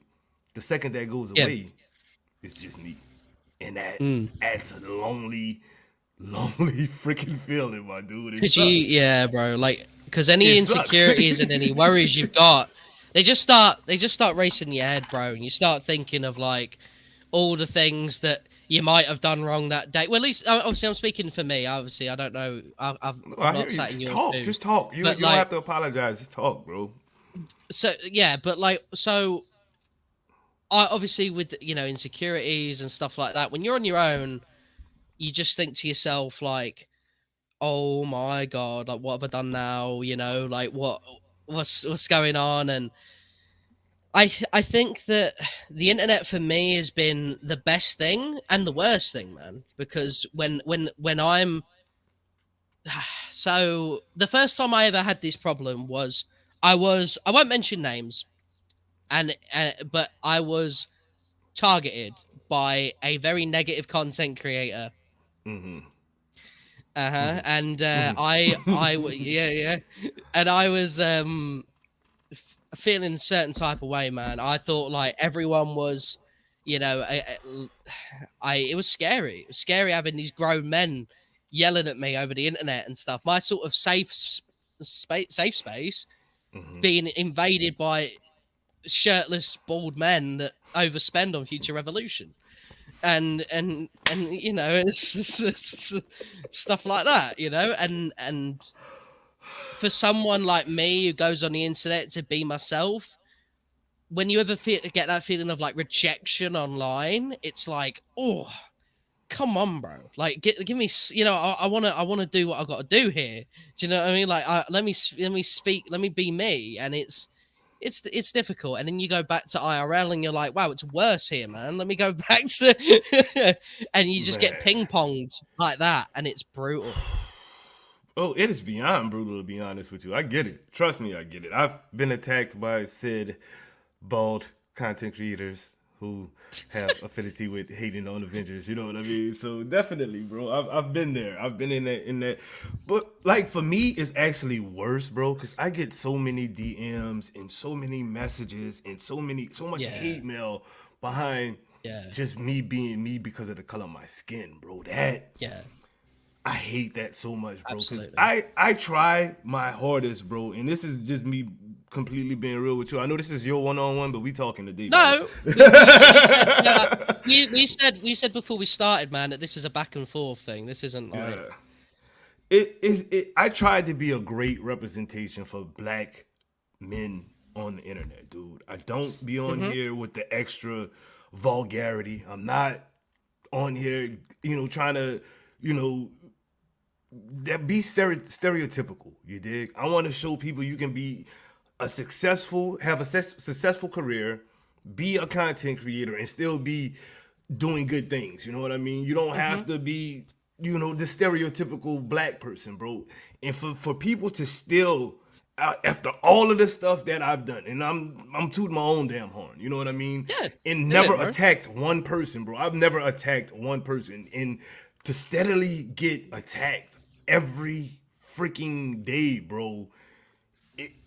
Speaker 4: The second that goes
Speaker 5: Yeah.
Speaker 4: away, it's just me. And that
Speaker 5: Mm.
Speaker 4: adds a lonely freaking feeling, my dude. It
Speaker 5: Cause
Speaker 4: sucks.
Speaker 5: yeah, bro, like, cause any
Speaker 4: It sucks.
Speaker 5: insecurities and any worries you've got, they just start racing in your head, bro, and you start thinking of like all the things that you might have done wrong that day. Well, at least obviously I'm speaking for me. Obviously, I don't know. I'm
Speaker 4: I hear
Speaker 5: not
Speaker 4: you.
Speaker 5: sat in
Speaker 4: Just
Speaker 5: your
Speaker 4: talk.
Speaker 5: shoes.
Speaker 4: Just talk. You
Speaker 5: But,
Speaker 4: don't
Speaker 5: like,
Speaker 4: have to apologize. Just talk, bro.
Speaker 5: So yeah, but like, so I obviously with insecurities and stuff like that. When you're on your own, you just think to yourself like, oh my god, like what have I done now? Like what's going on? And I think that the internet for me has been the best thing and the worst thing, man. Because when I'm so the first time I ever had this problem was I won't mention names, but I was targeted by a very negative content creator.
Speaker 4: Mm-hmm.
Speaker 5: And yeah, and I was feeling a certain type of way, man. I thought like everyone was, it was scary. It was scary having these grown men yelling at me over the internet and stuff. My sort of safe space being invaded by shirtless bald men that overspend on Future Revolution. And it's stuff like that, and for someone like me who goes on the internet to be myself, when you ever get that feeling of like rejection online, it's like, oh, come on, bro, like give me, I want to do what I got to do here. Do you know what I mean? Like, let me speak, let me be me. And it's difficult, and then you go back to IRL and you're like, wow, it's worse here, man. Let me go back to and you just get ping-ponged like that, and it's brutal.
Speaker 4: Oh, it is beyond brutal, to be honest with you. I get it. Trust me, I get it. I've been attacked by said bald content creators who have affinity with hating on Avengers. You know what I mean? So definitely, bro. I've been there. I've been in that. But like for me, it's actually worse, bro, because I get so many DMs and so many messages and so much hate mail behind just me being me because of the color of my skin, bro. I hate that so much, bro. Because I try my hardest, bro. And this is just me completely being real with you. I know this is your one-on-one, but we talking today.
Speaker 5: No, we said before we started, man, that this is a back and forth thing. This isn't like
Speaker 4: I tried to be a great representation for black men on the internet, dude. I don't be on here with the extra vulgarity. I'm not on here, trying to, that be stereotypical. You dig? I want to show people you can be have a successful career, be a content creator, and still be doing good things. You know what I mean? You don't have to be, the stereotypical black person, bro. And for people to still, after all of the stuff that I've done, and I'm tooting my own damn horn, you know what I mean?
Speaker 5: Yeah,
Speaker 4: and never attacked one person, bro. I've never attacked one person, and to steadily get attacked every freaking day, bro,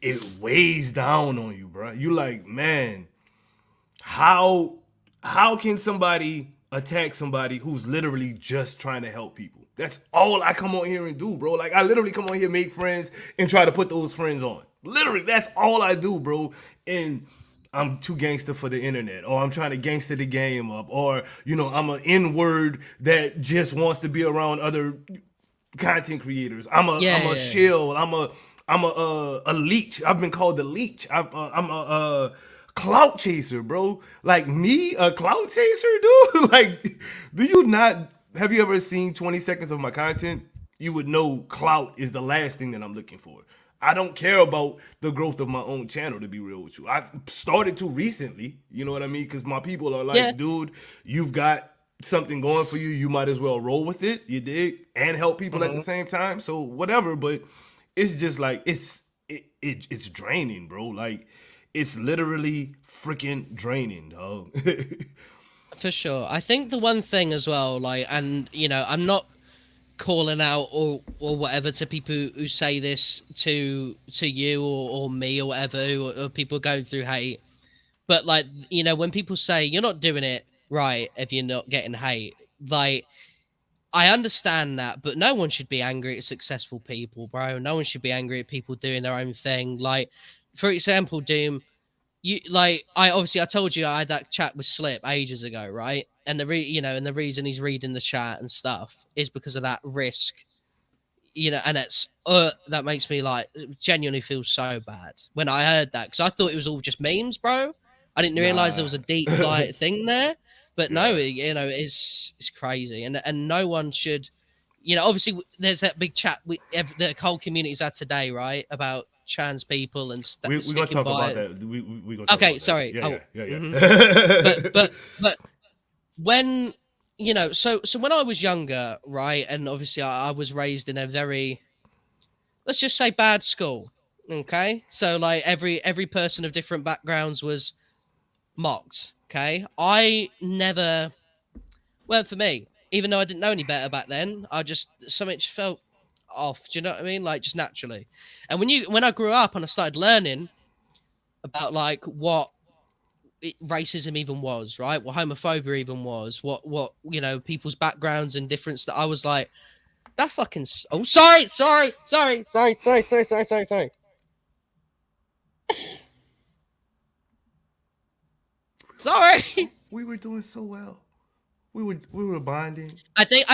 Speaker 4: it weighs down on you, bro. You like, man, how can somebody attack somebody who's literally just trying to help people? That's all I come on here and do, bro. Like, I literally come on here, make friends, and try to put those friends on. Literally, that's all I do, bro. And I'm too gangster for the internet, or I'm trying to gangster the game up, or, I'm an N-word that just wants to be around other content creators. I'm a shield. I'm a leech. I've been called the leech. I'm a clout chaser, bro. Like, me, a clout chaser, dude? Like, have you ever seen 20 seconds of my content? You would know clout is the last thing that I'm looking for. I don't care about the growth of my own channel, to be real with you. I've started to recently, you know what I mean? Because my people are like, dude, you've got something going for you. You might as well roll with it, you dig? And help people at the same time. So whatever, but it's just like, it's draining, bro. Like, it's literally freaking draining, dog.
Speaker 5: For sure. I think the one thing as well, like, and you know, I'm not calling out or whatever to people who say this to you or me or whatever, or people going through hate. But like, you know, when people say you're not doing it right if you're not getting hate, like, I understand that, but no one should be angry at successful people, bro. No one should be angry at people doing their own thing. Like, for example, Doom, you like, I told you I had that chat with Slip ages ago, right? And the reason he's reading the chat and stuff is because of that risk, you know, and it's that makes me like genuinely feel so bad when I heard that, because I thought it was all just memes, bro. I didn't realize there was a deep like thing there, but no, you know, it's crazy, and no one should, you know, obviously there's that big chat the whole community's had today, right, about trans people and
Speaker 4: we're gonna talk about that. We gonna talk
Speaker 5: okay,
Speaker 4: about
Speaker 5: sorry.
Speaker 4: That. Yeah.
Speaker 5: Mm-hmm. but when, you know, so when I was younger, right, and obviously I was raised in a very, let's just say, bad school. Okay, so like every person of different backgrounds was mocked. Okay, I never, well, for me, even though I didn't know any better back then, I just, something just felt off. Do you know what I mean? Like, just naturally. And when I grew up and I started learning about like what racism even was, right? What homophobia even was, what you know, people's backgrounds and difference, that I was like, that fucking oh, sorry. Sorry.
Speaker 4: We were doing so well. We were bonding.
Speaker 5: I think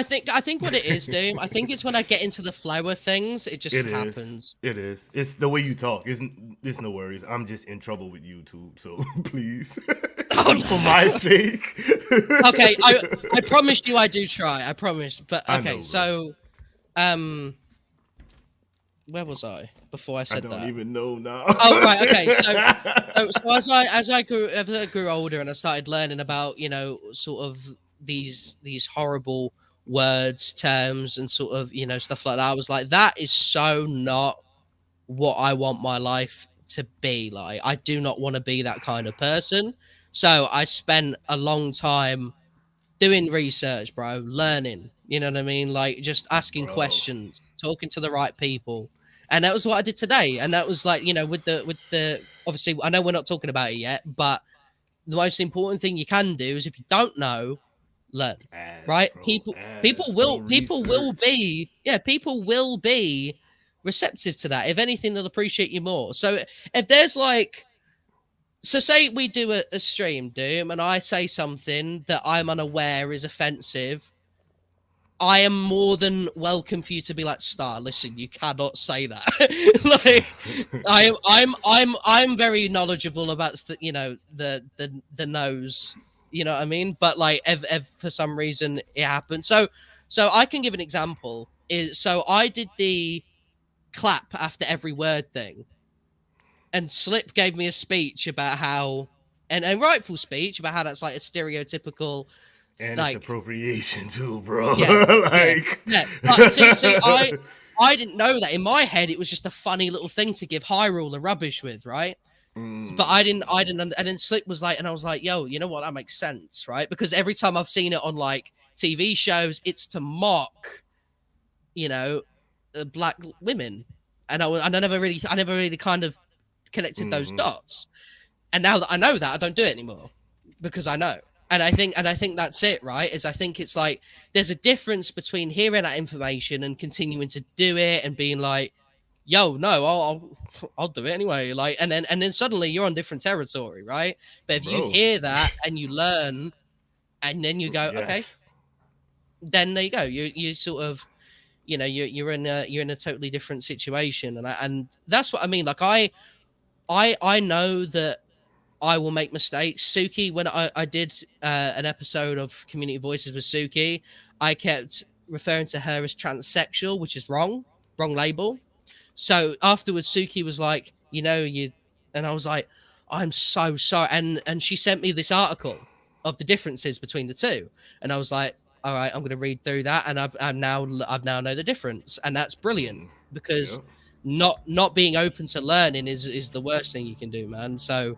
Speaker 5: what it is, Doom, I think it's when I get into the flow of things, it just happens.
Speaker 4: It is. It's the way you talk. It's no worries. I'm just in trouble with YouTube, so please. For my sake.
Speaker 5: Okay, I promise you I do try. I promise. But okay,
Speaker 4: know,
Speaker 5: so where was I before I said that?
Speaker 4: I don't even know now.
Speaker 5: Oh right, okay. So as I grew older and I started learning about, you know, sort of these horrible words, terms, and sort of, you know, stuff like that, I was like, that is so not what I want my life to be like. I do not want to be that kind of person. So I spent a long time doing research, bro, learning, you know what I mean? Like, just asking questions, talking to the right people. And that was what I did today. And that was like, you know, with the obviously, I know we're not talking about it yet, but the most important thing you can do is, if you don't know, learn. Right? People will be receptive to that. If anything, they'll appreciate you more. So if there's like, so say we do a stream, Doom, and I say something that I'm unaware is offensive, I am more than welcome for you to be like, Star, listen, you cannot say that. Like, I'm very knowledgeable about you know, the nose, you know what I mean? But like, if for some reason it happened, so I can give an example. So I did the clap after every word thing, and Slip gave me a speech about how, and a rightful speech about how that's like a stereotypical.
Speaker 4: And
Speaker 5: like,
Speaker 4: it's appropriation too, bro.
Speaker 5: Yeah,
Speaker 4: like,
Speaker 5: yeah. But see, I didn't know that. In my head, it was just a funny little thing to give Hyrule the rubbish with, right? But I didn't, and then Slip was like, and I was like, yo, you know what? That makes sense, right? Because every time I've seen it on like TV shows, it's to mock, you know, black women, and I never really kind of connected those dots. And now that I know that, I don't do it anymore because I know. And I think that's it, right? I think it's like, there's a difference between hearing that information and continuing to do it and being like, yo, no, I'll do it anyway. Like, and then suddenly you're on different territory, right? But if you hear that and you learn, and then you go, okay, then there you go. You sort of, you know, you're in a totally different situation, and that's what I mean. Like, I know that I will make mistakes. Suki, when I did an episode of Community Voices with Suki, I kept referring to her as transsexual, which is wrong label. So afterwards, Suki was like, you know, and I was like, I'm so sorry. And she sent me this article of the differences between the two. And I was like, all right, I'm going to read through that. And I've now know the difference. And that's brilliant because not being open to learning is the worst thing you can do, man. So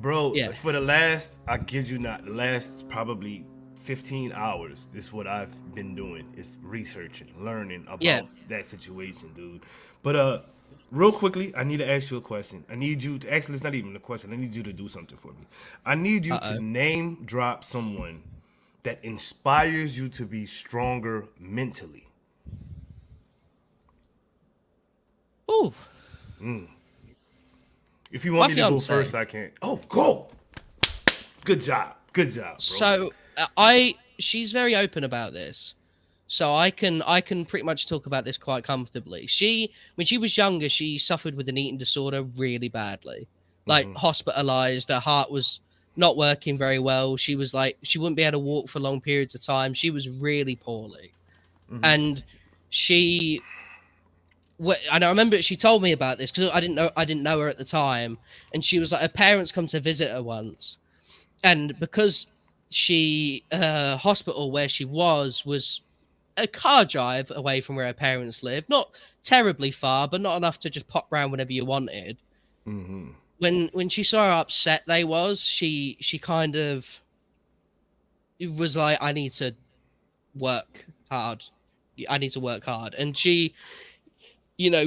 Speaker 4: Bro,
Speaker 5: yeah.
Speaker 4: for the last, I kid you not, the last probably 15 hours, this is what I've been doing, is researching, learning
Speaker 5: Yeah.
Speaker 4: about that situation, dude. But real quickly, I need to ask you a question. I need you to, actually, it's not even a question, I need you to do something for me. I need you to name drop someone that inspires you to be stronger mentally.
Speaker 5: Ooh.
Speaker 4: If you want
Speaker 5: My
Speaker 4: me to go
Speaker 5: fiancé.
Speaker 4: first, I can. Oh, go! Good job, bro.
Speaker 5: So she's very open about this. So I can pretty much talk about this quite comfortably. When she was younger, she suffered with an eating disorder really badly. Like hospitalized, her heart was not working very well. She was like, she wouldn't be able to walk for long periods of time. She was really poorly. And and I remember she told me about this because I didn't know her at the time. And she was like, her parents come to visit her once. And because hospital where she was a car drive away from where her parents live, not terribly far, but not enough to just pop round whenever you wanted. When she saw how upset they was, she kind of was like, I need to work hard. And she,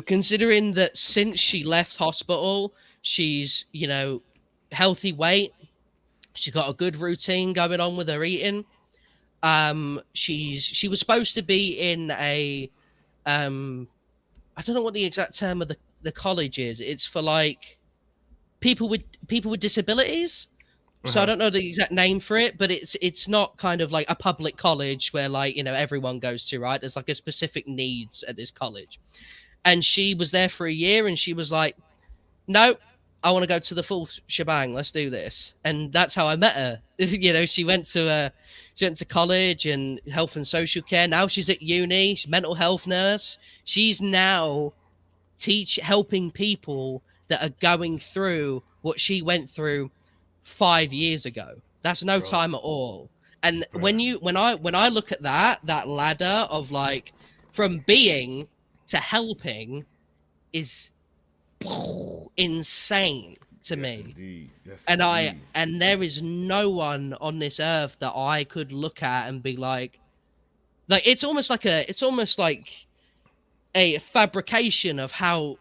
Speaker 5: considering that since she left hospital, she's, healthy weight. She's got a good routine going on with her eating. She was supposed to be in a, I don't know what the exact term of the college is. It's for like people with disabilities. So I don't know the exact name for it, but it's not kind of like a public college where like, everyone goes to, right? There's like a specific needs at this college. And she was there for a year and she was like, no, I want to go to the full shebang. Let's do this. And that's how I met her. She went to college and health and social care. Now she's at uni. She's a mental health nurse. She's now helping people that are going through what she went through 5 years ago. That's no time at all. And when I look at that ladder of like from being to helping is insane to me. Indeed. Yes, and there is no one on this earth that I could look at and be like it's almost like a fabrication of how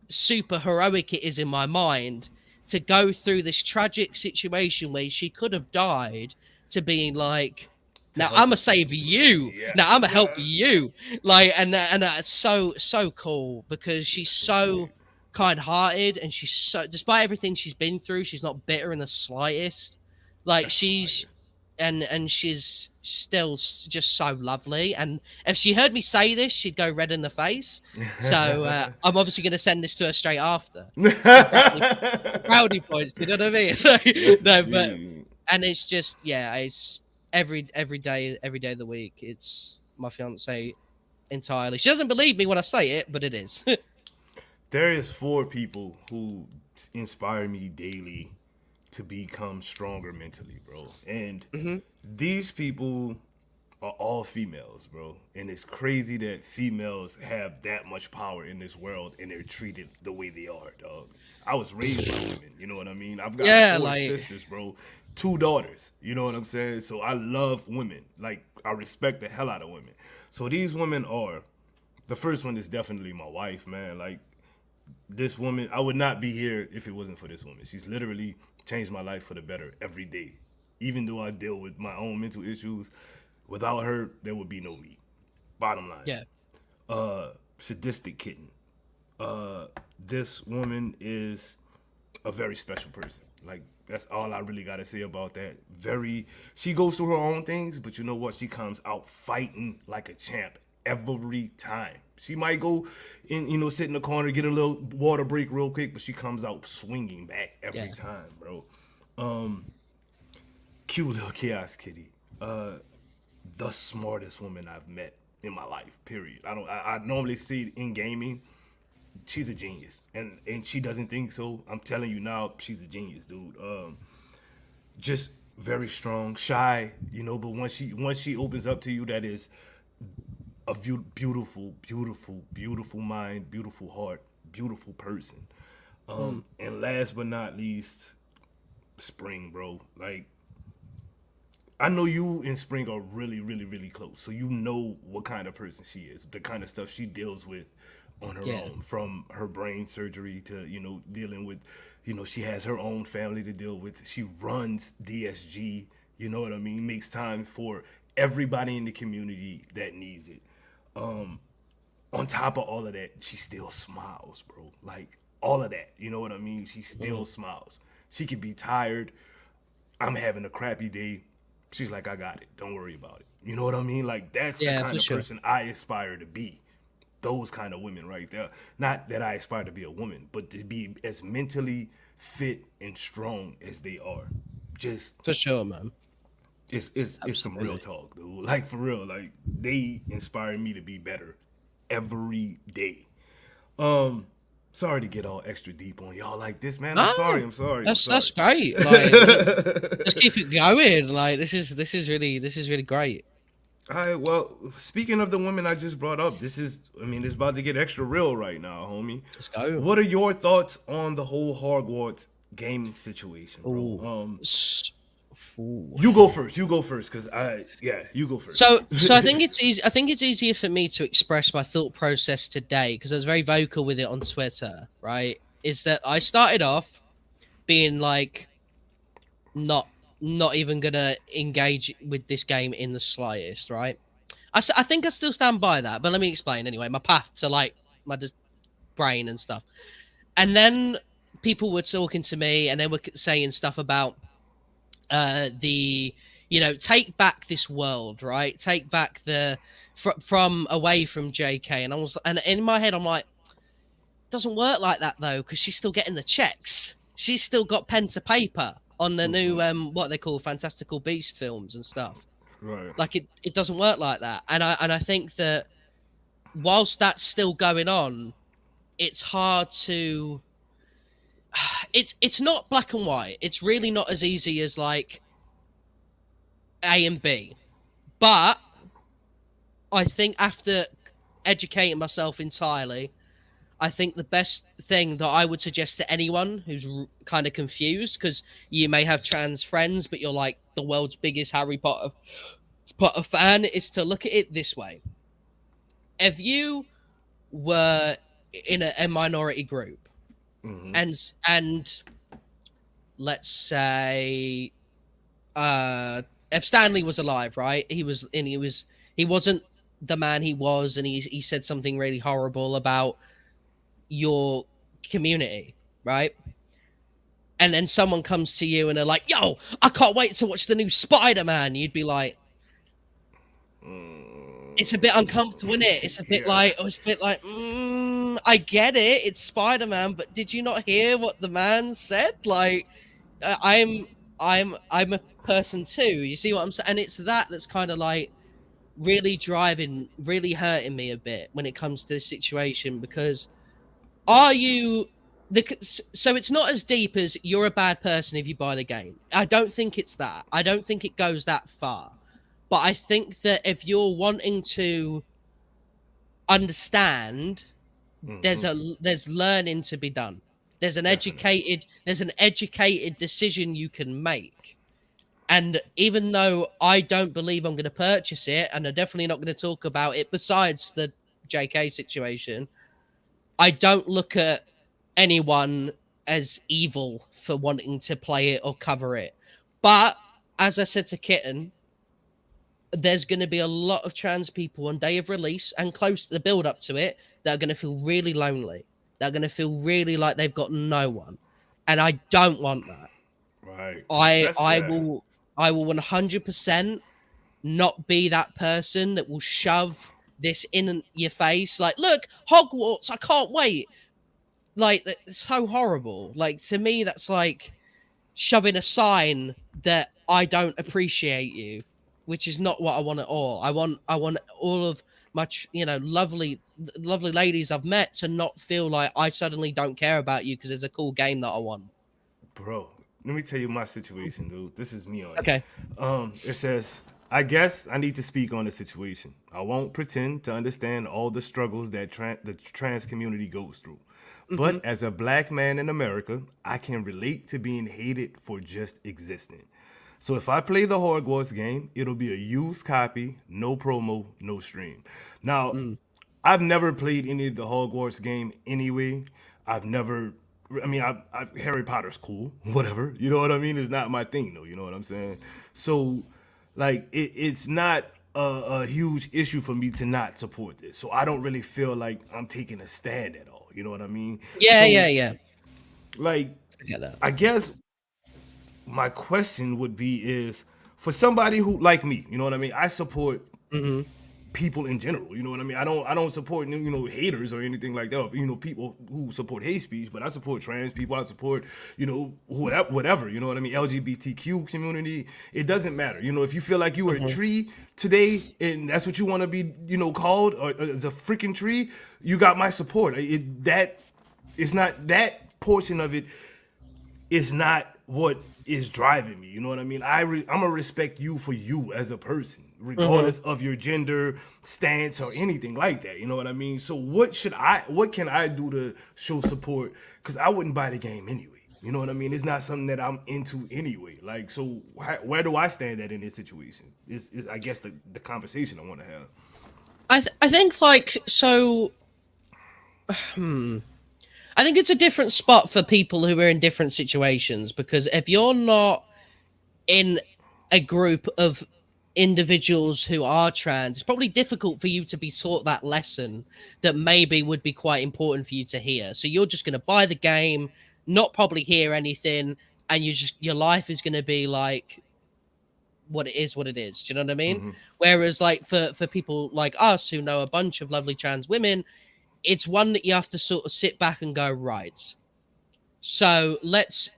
Speaker 5: super heroic it is in my mind to go through this tragic situation where she could have died to being like, now I'm gonna save you. Yes. Now I'm gonna help you. Like, and that's so cool because she's so kind-hearted and she's so, despite everything she's been through, she's not bitter in the slightest. Like she's still just so lovely. And if she heard me say this, she'd go red in the face. So I'm obviously going to send this to her straight after. Brownie points, you know what I mean? And it's just, it's every day of the week. It's my fiance entirely. She doesn't believe me when I say it, but it is.
Speaker 4: There is 4 people who inspire me daily to become stronger mentally, bro. And these people are all females, bro. And it's crazy that females have that much power in this world and they're treated the way they are, dog. I was raised by women, you know what I mean? I've got 4 sisters, bro. 2 daughters, you know what I'm saying? So I love women. Like, I respect the hell out of women. So these women are, the first one is definitely my wife, man. Like, this woman, I would not be here if it wasn't for this woman. She's literally changed my life for the better every day. Even though I deal with my own mental issues, without her, there would be no me. Bottom line. Yeah. Sadistic kitten. This woman is a very special person. Like, that's all I really got to say about that. She goes through her own things, but you know what? She comes out fighting like a champ every time. She might go in, sit in the corner, get a little water break real quick, but she comes out swinging back every time, bro. Cute little chaos kitty. The smartest woman I've met in my life, period. I normally see it in gaming. She's a genius. And she doesn't think so. I'm telling you now, she's a genius, dude. Just very strong, shy, but once she opens up to you, that is a beautiful, beautiful, beautiful mind, beautiful heart, beautiful person. And last but not least, Spring, bro. Like, I know you and Spring are really, really, really close. So you know what kind of person she is, the kind of stuff she deals with on her own, from her brain surgery to, you know, dealing with, you know, she has her own family to deal with. She runs DSG, you know what I mean? Makes time for everybody in the community that needs it. On top of all of that, she still smiles, bro. Like, all of that, you know what I mean? She still smiles. She could be tired. I'm having a crappy day. She's like, I got it. Don't worry about it. You know what I mean? Like, that's the kind of person I aspire to be. Those kind of women right there. Not that I aspire to be a woman, but to be as mentally fit and strong as they are. Just
Speaker 5: For sure, man.
Speaker 4: it's some real talk, dude. Like, for real. Like, they inspire me to be better every day. Sorry to get all extra deep on y'all like this, man. I'm sorry.
Speaker 5: That's great. Like, let's keep it going. Like, this is really great.
Speaker 4: All right, well, speaking of the women I just brought up, it's about to get extra real right now, homie.
Speaker 5: Let's go.
Speaker 4: What are your thoughts on the whole Hogwarts game situation, bro? You go first, cause you go first.
Speaker 5: So I think it's easy. I think it's easier for me to express my thought process today because I was very vocal with it on Twitter. Right, is that I started off being like, not even gonna engage with this game in the slightest. Right, I think I still stand by that. But let me explain anyway. My path to like my brain and stuff, and then people were talking to me and they were saying stuff about. Take back this world, right? Take back from away from JK, and in my head I'm like, it doesn't work like that though, because she's still getting the checks. She's still got pen to paper on the new what they call Fantastical Beast films and stuff.
Speaker 4: Right.
Speaker 5: Like it doesn't work like that, and I think that whilst that's still going on, it's hard to. It's not black and white. It's really not as easy as like A and B. But I think after educating myself entirely, I think the best thing that I would suggest to anyone who's kind of confused, because you may have trans friends, but you're like the world's biggest Harry Potter fan, is to look at it this way. If you were in a minority group, and let's say if Stanley was alive, right? He wasn't the man he was, and he said something really horrible about your community, right? And then someone comes to you and they're like, yo, I can't wait to watch the new Spider-Man. You'd be like, it's a bit uncomfortable, isn't it? It's a bit like, I get it, it's Spider-Man, but did you not hear what the man said? Like, I'm a person too. You see what I'm saying? And it's that's kind of like really hurting me a bit when it comes to this situation, because so it's not as deep as you're a bad person if you buy the game. I don't think it's that. I don't think it goes that far. But I think that if you're wanting to understand, there's learning to be done. There's an educated decision you can make. And even though I don't believe I'm going to purchase it, and I'm definitely not going to talk about it besides the JK situation, I don't look at anyone as evil for wanting to play it or cover it. But as I said to Kitten, there's going to be a lot of trans people on day of release and close to the build up to it that are going to feel really lonely. They're going to feel really like they've got no one. And I don't want that.
Speaker 4: Right.
Speaker 5: I will 100% not be that person that will shove this in your face. Like, look, Hogwarts, I can't wait. Like, it's so horrible. Like, to me, that's like shoving a sign that I don't appreciate you, which is not what I want at all. I want all of my, lovely ladies I've met to not feel like I suddenly don't care about you because there's a cool game that I want.
Speaker 4: Bro, let me tell you my situation, dude. This is me on
Speaker 5: Okay.
Speaker 4: it. It says, I guess I need to speak on the situation. I won't pretend to understand all the struggles that the trans community goes through.
Speaker 5: Mhm.
Speaker 4: But as a black man in America, I can relate to being hated for just existing. So if I play the Hogwarts game, it'll be a used copy, no promo, no stream. Now,
Speaker 5: Mm.
Speaker 4: I've never played any of the Hogwarts game anyway. I've never. I mean, Harry Potter's cool, whatever. You know what I mean? It's not my thing, though. You know what I'm saying? So, like, it's not a huge issue for me to not support this. So I don't really feel like I'm taking a stand at all. You know what I mean?
Speaker 5: Yeah,
Speaker 4: So,
Speaker 5: yeah.
Speaker 4: like,
Speaker 5: I get that.
Speaker 4: I guess my question would be is for somebody who like me, you know what I mean? I support
Speaker 5: Hmm.
Speaker 4: people in general, you know what I mean? I don't support haters or anything like that. People who support hate speech, but I support trans people. I support whatever. You know what I mean? LGBTQ community. It doesn't matter. If you feel like you are a tree today and that's what you want to be, called or as a freaking tree, you got my support. It's not that portion of it is not what is driving me. You know what I mean? I'm gonna respect you for you as a person, regardless of your gender, stance, or anything like that. You know what I mean? So what can I do to show support? Because I wouldn't buy the game anyway. You know what I mean? It's not something that I'm into anyway. Like, so where do I stand at in this situation? Is I guess the conversation I want to have.
Speaker 5: I think like so. I think it's a different spot for people who are in different situations, because if you're not in a group of individuals who are trans, it's probably difficult for you to be taught that lesson that maybe would be quite important for you to hear. So you're just going to buy the game, not probably hear anything, and your life is going to be like what it is. Do you know what I mean? Whereas like for people like us who know a bunch of lovely trans women, it's one that you have to sort of sit back and go, right, so let's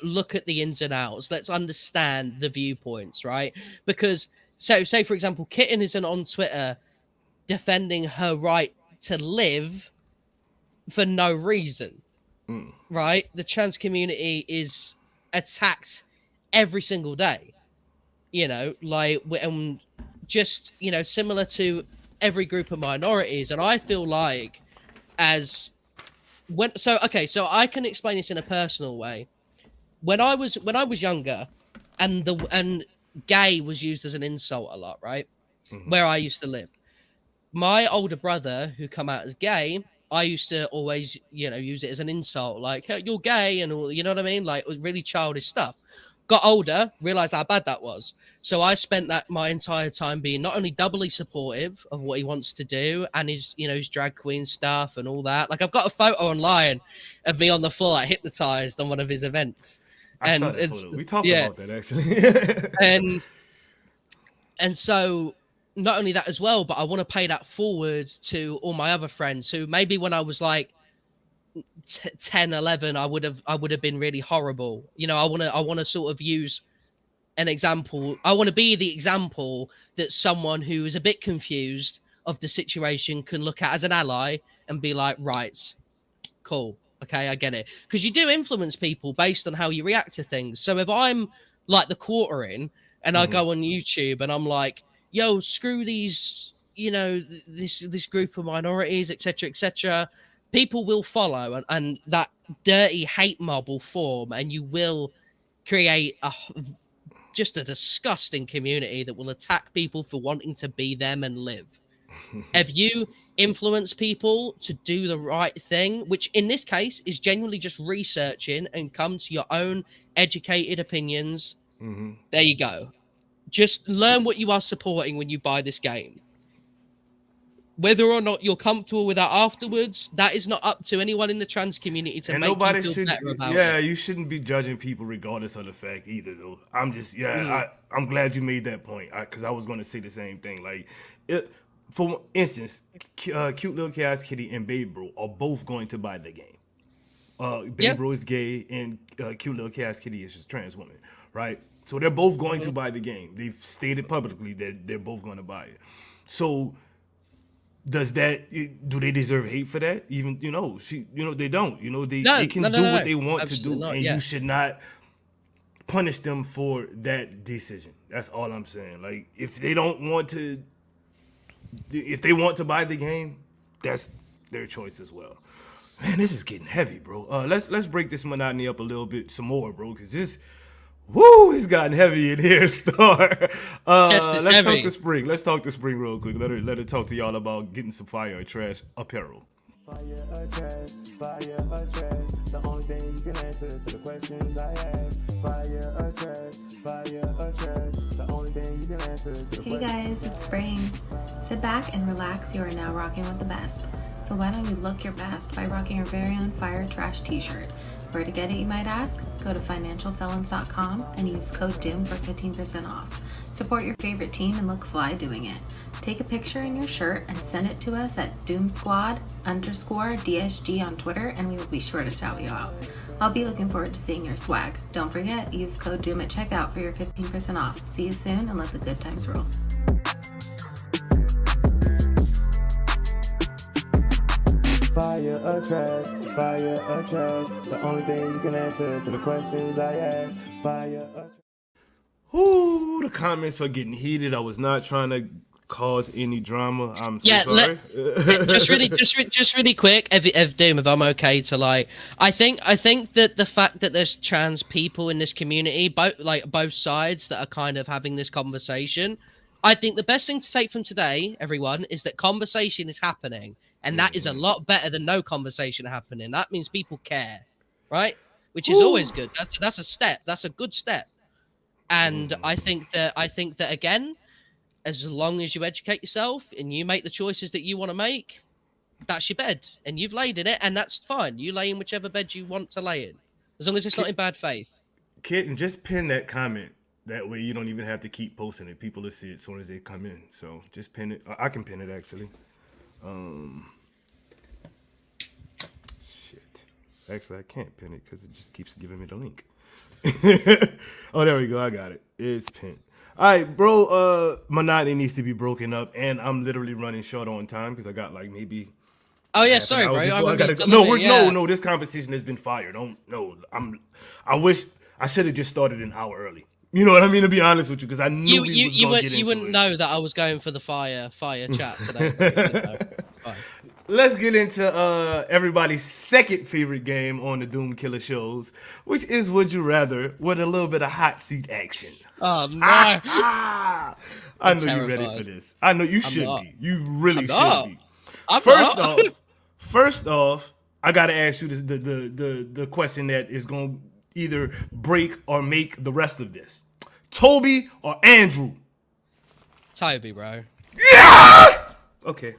Speaker 5: look at the ins and outs, let's understand the viewpoints, right? Because so say for example Kitten isn't on Twitter defending her right to live for no reason, right? The trans community is attacked every single day, and just similar to every group of minorities. And I feel like so I can explain this in a personal way. When I was younger, and gay was used as an insult a lot, right? Where I used to live, my older brother who come out as gay, I used to always use it as an insult, like, hey, you're gay and all, you know what I mean? Like, it was really childish stuff. Got older, realized how bad that was. So I spent my entire time being not only doubly supportive of what he wants to do and his drag queen stuff and all that. Like, I've got a photo online of me on the floor, like, hypnotized on one of his events.
Speaker 4: I saw that photo. We talked about that actually.
Speaker 5: and so not only that as well, but I want to pay that forward to all my other friends who maybe when I was like 10, 11, I would have been really horrible. I want to sort of use an example. I want to be the example that someone who is a bit confused of the situation can look at as an ally and be like, right, cool, okay, I get it. Because you do influence people based on how you react to things. So if I'm like the quartering and I go on YouTube and I'm like, yo, screw these, this group of minorities, etc., people will follow, and that dirty hate mob will form, and you will create just a disgusting community that will attack people for wanting to be them and live. If you influence people to do the right thing, which in this case is genuinely just researching and come to your own educated opinions, there you go. Just learn what you are supporting when you buy this game. Whether or not you're comfortable with that afterwards, that is not up to anyone in the trans community to make you feel better about it.
Speaker 4: Yeah, you shouldn't be judging people regardless of the fact either, though. I'm just, I'm glad you made that point, because I was going to say the same thing. Like, for instance, Cute Little Chaos Kitty and Babe Bro are both going to buy the game. Babe Bro is gay, and Cute Little Chaos Kitty is just trans woman, right? So they're both going to buy the game. They've stated publicly that they're both going to buy it. So do they deserve hate for that? Even they don't. They can do what they want to do, and you should not punish them for that decision. That's all I'm saying. Like, if they want to buy the game, that's their choice as well. Man, this is getting heavy, bro. Let's break this monotony up a little bit some more, bro, because this, woo, it's gotten heavy in here, Star. Let's
Speaker 5: heavy.
Speaker 4: talk to Spring. Let's talk to Spring real quick. Let her talk to y'all about getting some fire or trash apparel.
Speaker 3: Fire or trash, fire or trash. The only thing you can answer to the questions I ask. Fire or trash, fire or trash. The only thing you can answer to the
Speaker 8: Hey guys, it's Spring. Sit back and relax. You are now rocking with the best. So why don't you look your best by rocking your very own Fire Trash t-shirt? Where to get it, you might ask? Go to financialfelons.com and use code DOOM for 15% off. Support your favorite team and look fly doing it. Take a picture in your shirt and send it to us at doomsquad_DSG on Twitter, and we will be sure to shout you out. I'll be looking forward to seeing your swag. Don't forget, use code DOOM at checkout for your 15% off. See you soon and let the good times roll.
Speaker 3: fire or trash, fire or trash. The only thing you can answer to the questions I ask. Fire or trash.
Speaker 4: Ooh, the comments are getting heated. I was not trying to cause any drama. I'm so sorry.
Speaker 5: just really quick, if Doom, if I'm okay to I think that the fact that there's trans people in this community, both sides that are kind of having this conversation, I think the best thing to take from today, everyone, is that conversation is happening, and that is a lot better than no conversation happening. That means people care, right? Which is always good. That's a step. That's a good step. And I think that again, as long as you educate yourself and you make the choices that you want to make, that's your bed, and you've laid in it, and that's fine. You lay in whichever bed you want to lay in, as long as it's not in bad faith.
Speaker 4: Kitten, just pin that comment. That way you don't even have to keep posting it. People will see it as soon as they come in. So just pin it. I can pin it actually. Shit. Actually, I can't pin it because it just keeps giving me the link. Oh, there we go. I got it. It's pinned. All right, bro. Monotony needs to be broken up, and I'm literally running short on time because I got like maybe.
Speaker 5: Oh yeah, sorry, bro.
Speaker 4: No. This conversation has been fired. I wish I should have just started an hour early. You know what I mean? To be honest with you, because I knew you
Speaker 5: wouldn't know that I was going for the fire chat today.
Speaker 4: Let's get into everybody's second favorite game on the Doom Killer shows, which is Would You Rather, with a little bit of hot seat action.
Speaker 5: Oh no!
Speaker 4: I know you're ready for this. I know you should be. You really should be. First off, I gotta ask you the question that is gonna either break or make the rest of this. Toby or Andrew?
Speaker 5: Toby, bro.
Speaker 4: Yes! Okay.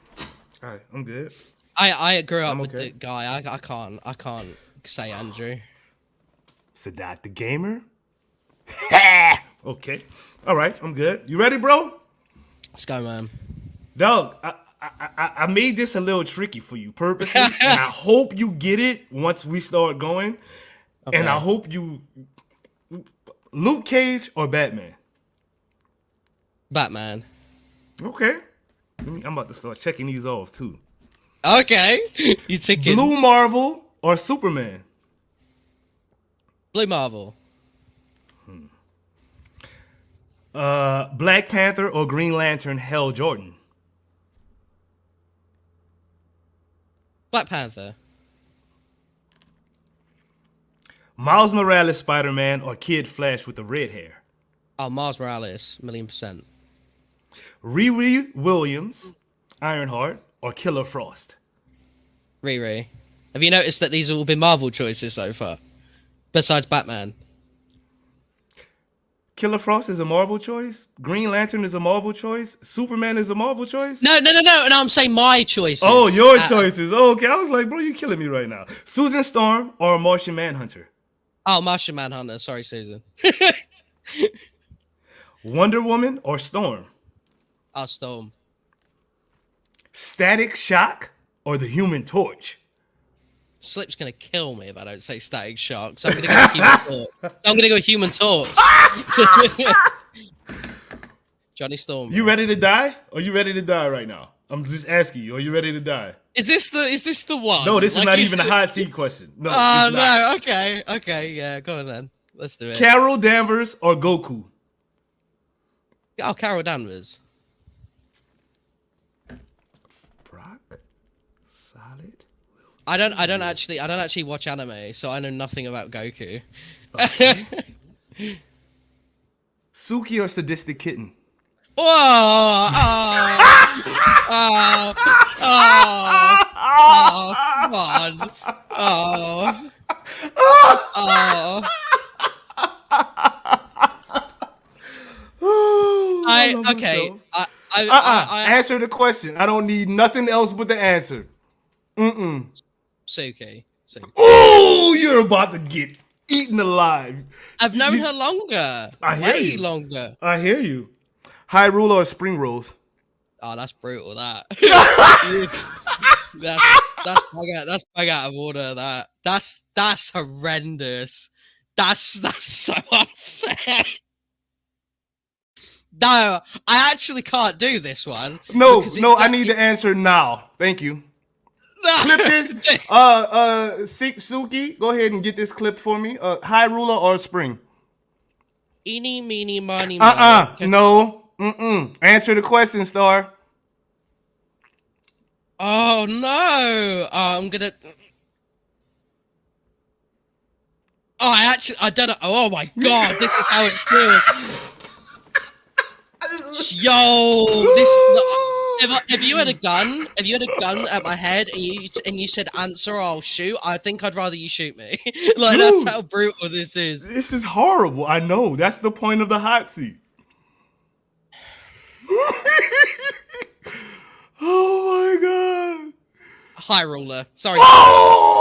Speaker 4: All right, I'm good.
Speaker 5: I grew up with the guy. I can't say Andrew.
Speaker 4: Sadat the gamer? Okay. All right, I'm good. You ready, bro?
Speaker 5: Let's go, man.
Speaker 4: Dog, I made this a little tricky for you purposely, and I hope you get it once we start going. Okay. And I hope you... Luke Cage or Batman?
Speaker 5: Batman.
Speaker 4: Okay. I'm about to start checking these off, too.
Speaker 5: Okay. You ticking.
Speaker 4: Blue Marvel or Superman?
Speaker 5: Blue Marvel.
Speaker 4: Black Panther or Green Lantern Hal Jordan?
Speaker 5: Black Panther.
Speaker 4: Miles Morales Spider-Man or Kid Flash with the red hair?
Speaker 5: Oh, Miles Morales, 1,000,000%.
Speaker 4: Riri Williams, Ironheart, or Killer Frost?
Speaker 5: Riri. Have you noticed that these have all been Marvel choices so far? Besides Batman.
Speaker 4: Killer Frost is a Marvel choice? Green Lantern is a Marvel choice? Superman is a Marvel choice?
Speaker 5: No, I'm saying my choices.
Speaker 4: Oh, your choices. Oh, okay, I was like, bro, you're killing me right now. Susan Storm or Martian Manhunter?
Speaker 5: Oh, Martian Manhunter. Sorry, Susan.
Speaker 4: Wonder Woman or Storm?
Speaker 5: Oh, Storm.
Speaker 4: Static Shock or the Human Torch?
Speaker 5: Slip's gonna kill me if I don't say Static Shock, so I'm gonna go Human Torch. Human Torch. Johnny Storm.
Speaker 4: You ready to die? Or you ready to die right now? I'm just asking you. Are you ready to die?
Speaker 5: Is this the one?
Speaker 4: No, this is not even a hot seat question. No.
Speaker 5: Oh no. Okay. Yeah, go on then. Let's do it.
Speaker 4: Carol Danvers or Goku?
Speaker 5: Oh, Carol Danvers.
Speaker 4: Brock, solid.
Speaker 5: I don't actually watch anime, so I know nothing about Goku.
Speaker 4: Okay. Suki or sadistic kitten?
Speaker 5: Whoa! Oh, come on. Oh. Okay.
Speaker 4: Answer the question. I don't need nothing else but the answer.
Speaker 5: Suki.
Speaker 4: Oh, you're about to get eaten alive.
Speaker 5: I've known her longer.
Speaker 4: I hear
Speaker 5: Way
Speaker 4: you.
Speaker 5: longer.
Speaker 4: I hear you. High ruler or spring rolls?
Speaker 5: Oh, that's brutal. That. that's bug out of order. That's horrendous. That's so unfair. No, I actually can't do this one.
Speaker 4: No, I need the answer now. Thank you. Clip this. Suki, go ahead and get this clipped for me. High ruler or spring?
Speaker 5: Eeny, meeny, miny,
Speaker 4: No. Answer the question, Star.
Speaker 5: Oh no! I'm gonna. Oh, I don't know. Oh my god, this is how it feels. Yo, if you had a gun at my head and you said answer, I'll shoot. I think I'd rather you shoot me. Like,
Speaker 4: Dude,
Speaker 5: that's how brutal this is.
Speaker 4: This is horrible. I know. That's the point of the hot seat. Oh my god.
Speaker 5: High ruler. Sorry.
Speaker 4: Oh!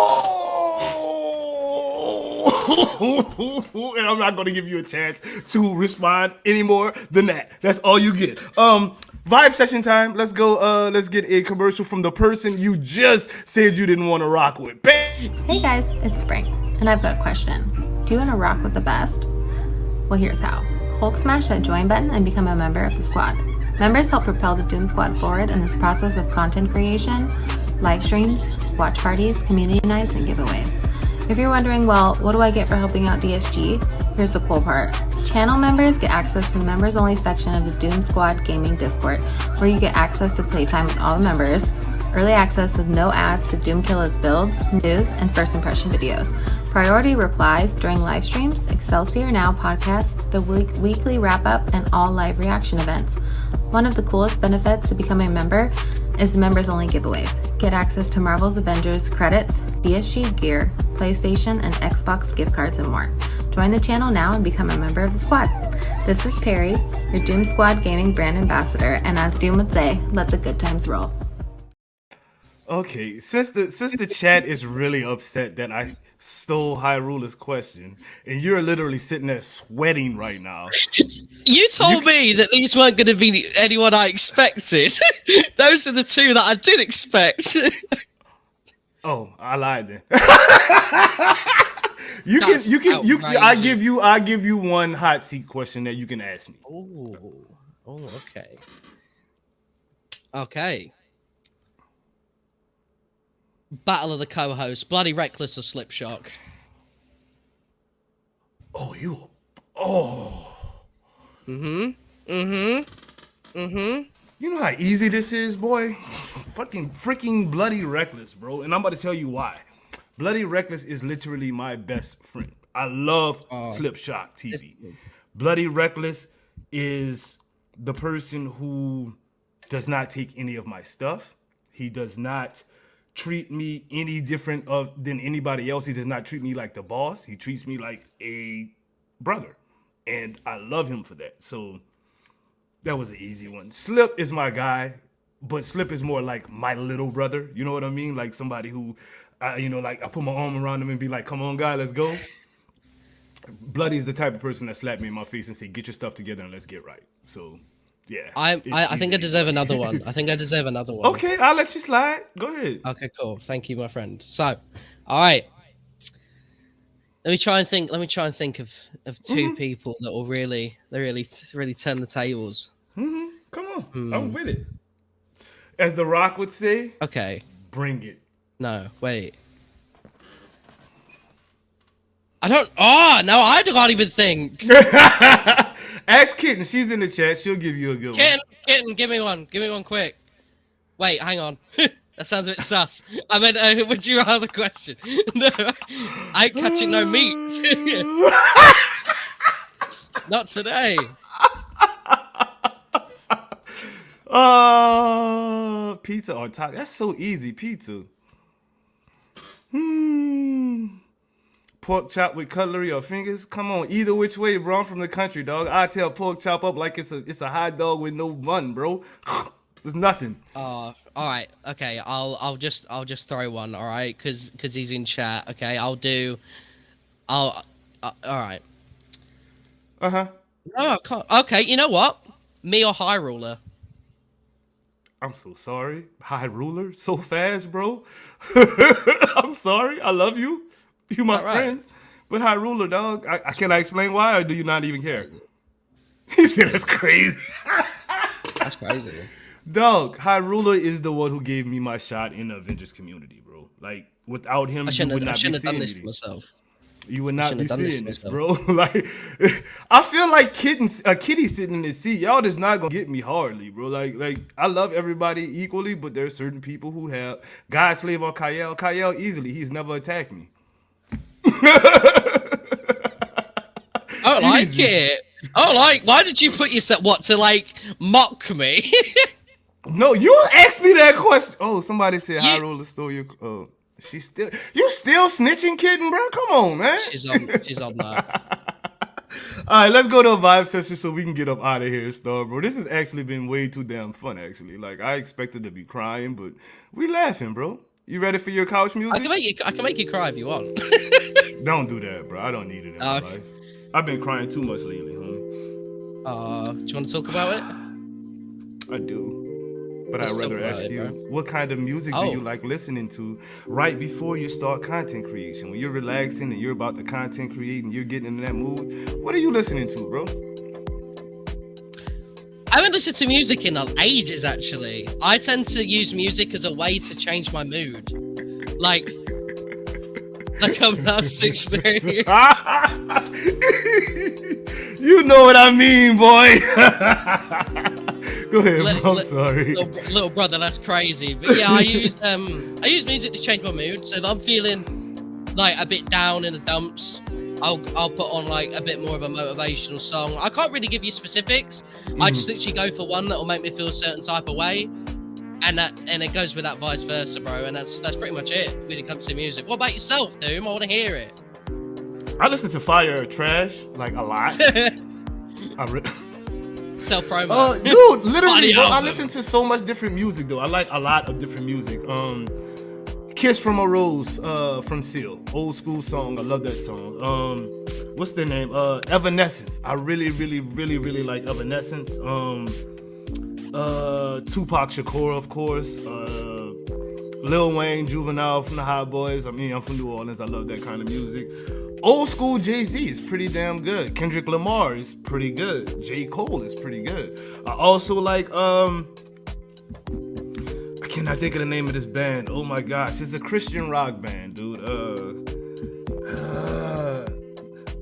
Speaker 4: And I'm not going to give you a chance to respond any more than that. That's all you get. Vibe session time. Let's go. Let's get a commercial from the person you just said you didn't want to rock with. Bam!
Speaker 8: Hey guys, it's Spring, and I've got a question. Do you want to rock with the best? Well, here's how. Hulk smash that join button and become a member of the squad. Members help propel the Doom Squad forward in this process of content creation, live streams, watch parties, community nights, and giveaways. If you're wondering, well, what do I get for helping out DSG? Here's the cool part. Channel members get access to the members-only section of the Doom Squad Gaming Discord, where you get access to playtime with all the members, early access with no ads to Doomkilla's builds, news, and first impression videos, priority replies during live streams, Excelsior Now podcast, the weekly wrap-up, and all live reaction events. One of the coolest benefits to becoming a member is the members-only giveaways. Get access to Marvel's Avengers credits, DSG gear, PlayStation and Xbox gift cards, and more. Join the channel now and become a member of the squad. This is Perry, your Doom Squad Gaming brand ambassador, and as Doom would say, let the good times roll.
Speaker 4: Okay, since the chat is really upset that I stole High Ruler's question, and you're literally sitting there sweating right now.
Speaker 5: You told me that these weren't going to be anyone I expected. Those are the two that I did expect.
Speaker 4: Oh, I lied then. I give you one hot seat question that you can ask me.
Speaker 5: Oh, okay. Battle of the co-hosts, Bloody Reckless or Slipshock?
Speaker 4: You know how easy this is, boy? Freaking Bloody Reckless, bro. And I'm about to tell you why. Bloody Reckless is literally my best friend. I love Slipshock TV. Bloody Reckless is the person who does not take any of my stuff. He does not treat me any different than anybody else. He does not treat me like the boss. He treats me like a brother. And I love him for that. So that was an easy one. Slip is my guy, but Slip is more like my little brother. You know what I mean? Like somebody who, like I put my arm around him and be like, come on, guy, let's go. Bloody is the type of person that slapped me in my face and say, get your stuff together and let's get right. So, yeah.
Speaker 5: I think I deserve another one.
Speaker 4: Okay, I'll let you slide. Go ahead.
Speaker 5: Okay, cool. Thank you, my friend. So, all right. Let me try and think of two people that will really turn the tables.
Speaker 4: Come on. I'm with it. As The Rock would say,
Speaker 5: okay.
Speaker 4: Bring it.
Speaker 5: No, wait. I can't even think.
Speaker 4: Ask Kitten. She's in the chat. She'll give you a good one.
Speaker 5: Kitten, give me one. Give me one quick. Wait, hang on. That sounds a bit sus. I meant, would you rather question? No, I ain't catching no meat. Not today.
Speaker 4: Pizza or taco? That's so easy. Pizza. Pork chop with cutlery or fingers? Come on, either which way, bro. I'm from the country, dog. I tear pork chop up like it's a hot dog with no bun, bro. There's nothing.
Speaker 5: All right. Okay. I'll just throw one. All right, because he's in chat. Okay. All right.
Speaker 4: Uh-huh.
Speaker 5: No, I can't. Okay. You know what? Me or High Ruler?
Speaker 4: I'm so sorry. High Ruler? So fast, bro. I'm sorry. I love you. You my friend. But High Ruler, dog. Can I explain why, or do you not even care? He said that's crazy.
Speaker 5: That's crazy.
Speaker 4: Dog, High Ruler is the one who gave me my shot in the Avengers community, bro. Like, without him, you would not be seeing
Speaker 5: done this
Speaker 4: it.
Speaker 5: to myself.
Speaker 4: You would not be seeing this, bro. Like, I feel like Kitty sitting in the seat. Y'all just not gonna get me hardly, bro. Like I love everybody equally, but there's certain people who have God slave on Kyle. Kyle easily. He's never attacked me.
Speaker 5: I don't like it. Why did you put yourself to like mock me?
Speaker 4: No, you asked me that question. Oh, somebody said High Ruler stole your. You still snitching, Kitten, bro? Come on, man.
Speaker 5: She's on that.
Speaker 4: All right, let's go to a vibe session so we can get up out of here, Star, bro. This has actually been way too damn fun, actually. Like, I expected to be crying, but we laughing, bro. You ready for your couch music?
Speaker 5: I can make you cry if you want.
Speaker 4: Don't do that, bro. I don't need it in my life. I've been crying too much lately, homie.
Speaker 5: Do you want to talk about it?
Speaker 4: I do. But
Speaker 5: Let's
Speaker 4: I'd rather
Speaker 5: talk about
Speaker 4: ask
Speaker 5: it,
Speaker 4: you,
Speaker 5: bro.
Speaker 4: what kind of music do you like listening to right before you start content creation? When you're relaxing and you're about to content create and you're getting in that mood, what are you listening to, bro?
Speaker 5: I haven't listened to music in ages, actually. I tend to use music as a way to change my mood. Like I'm now 16.
Speaker 4: You know what I mean, boy. Go ahead, bro. I'm sorry.
Speaker 5: Little brother, that's crazy. But yeah, I use music to change my mood. So if I'm feeling like a bit down in the dumps, I'll put on like a bit more of a motivational song. I can't really give you specifics. I just literally go for one that will make me feel a certain type of way. And it goes with that vice versa, bro. And that's pretty much it when it comes to music. What about yourself, Doom? I want to hear it.
Speaker 4: I listen to Fire or Trash like a lot.
Speaker 5: Self-promo.
Speaker 4: Dude, literally, bro, I listen to so much different music, though. I like a lot of different music. Kiss from a Rose from Seal. Old school song. I love that song. What's their name? Evanescence. I really, really, really, really like Evanescence. Tupac Shakur, of course. Lil Wayne, Juvenile from the Hot Boys. I mean, I'm from New Orleans. I love that kind of music. Old school Jay-Z is pretty damn good. Kendrick Lamar is pretty good. J. Cole is pretty good. I also like, I cannot think of the name of this band. Oh my gosh, it's a Christian rock band, dude.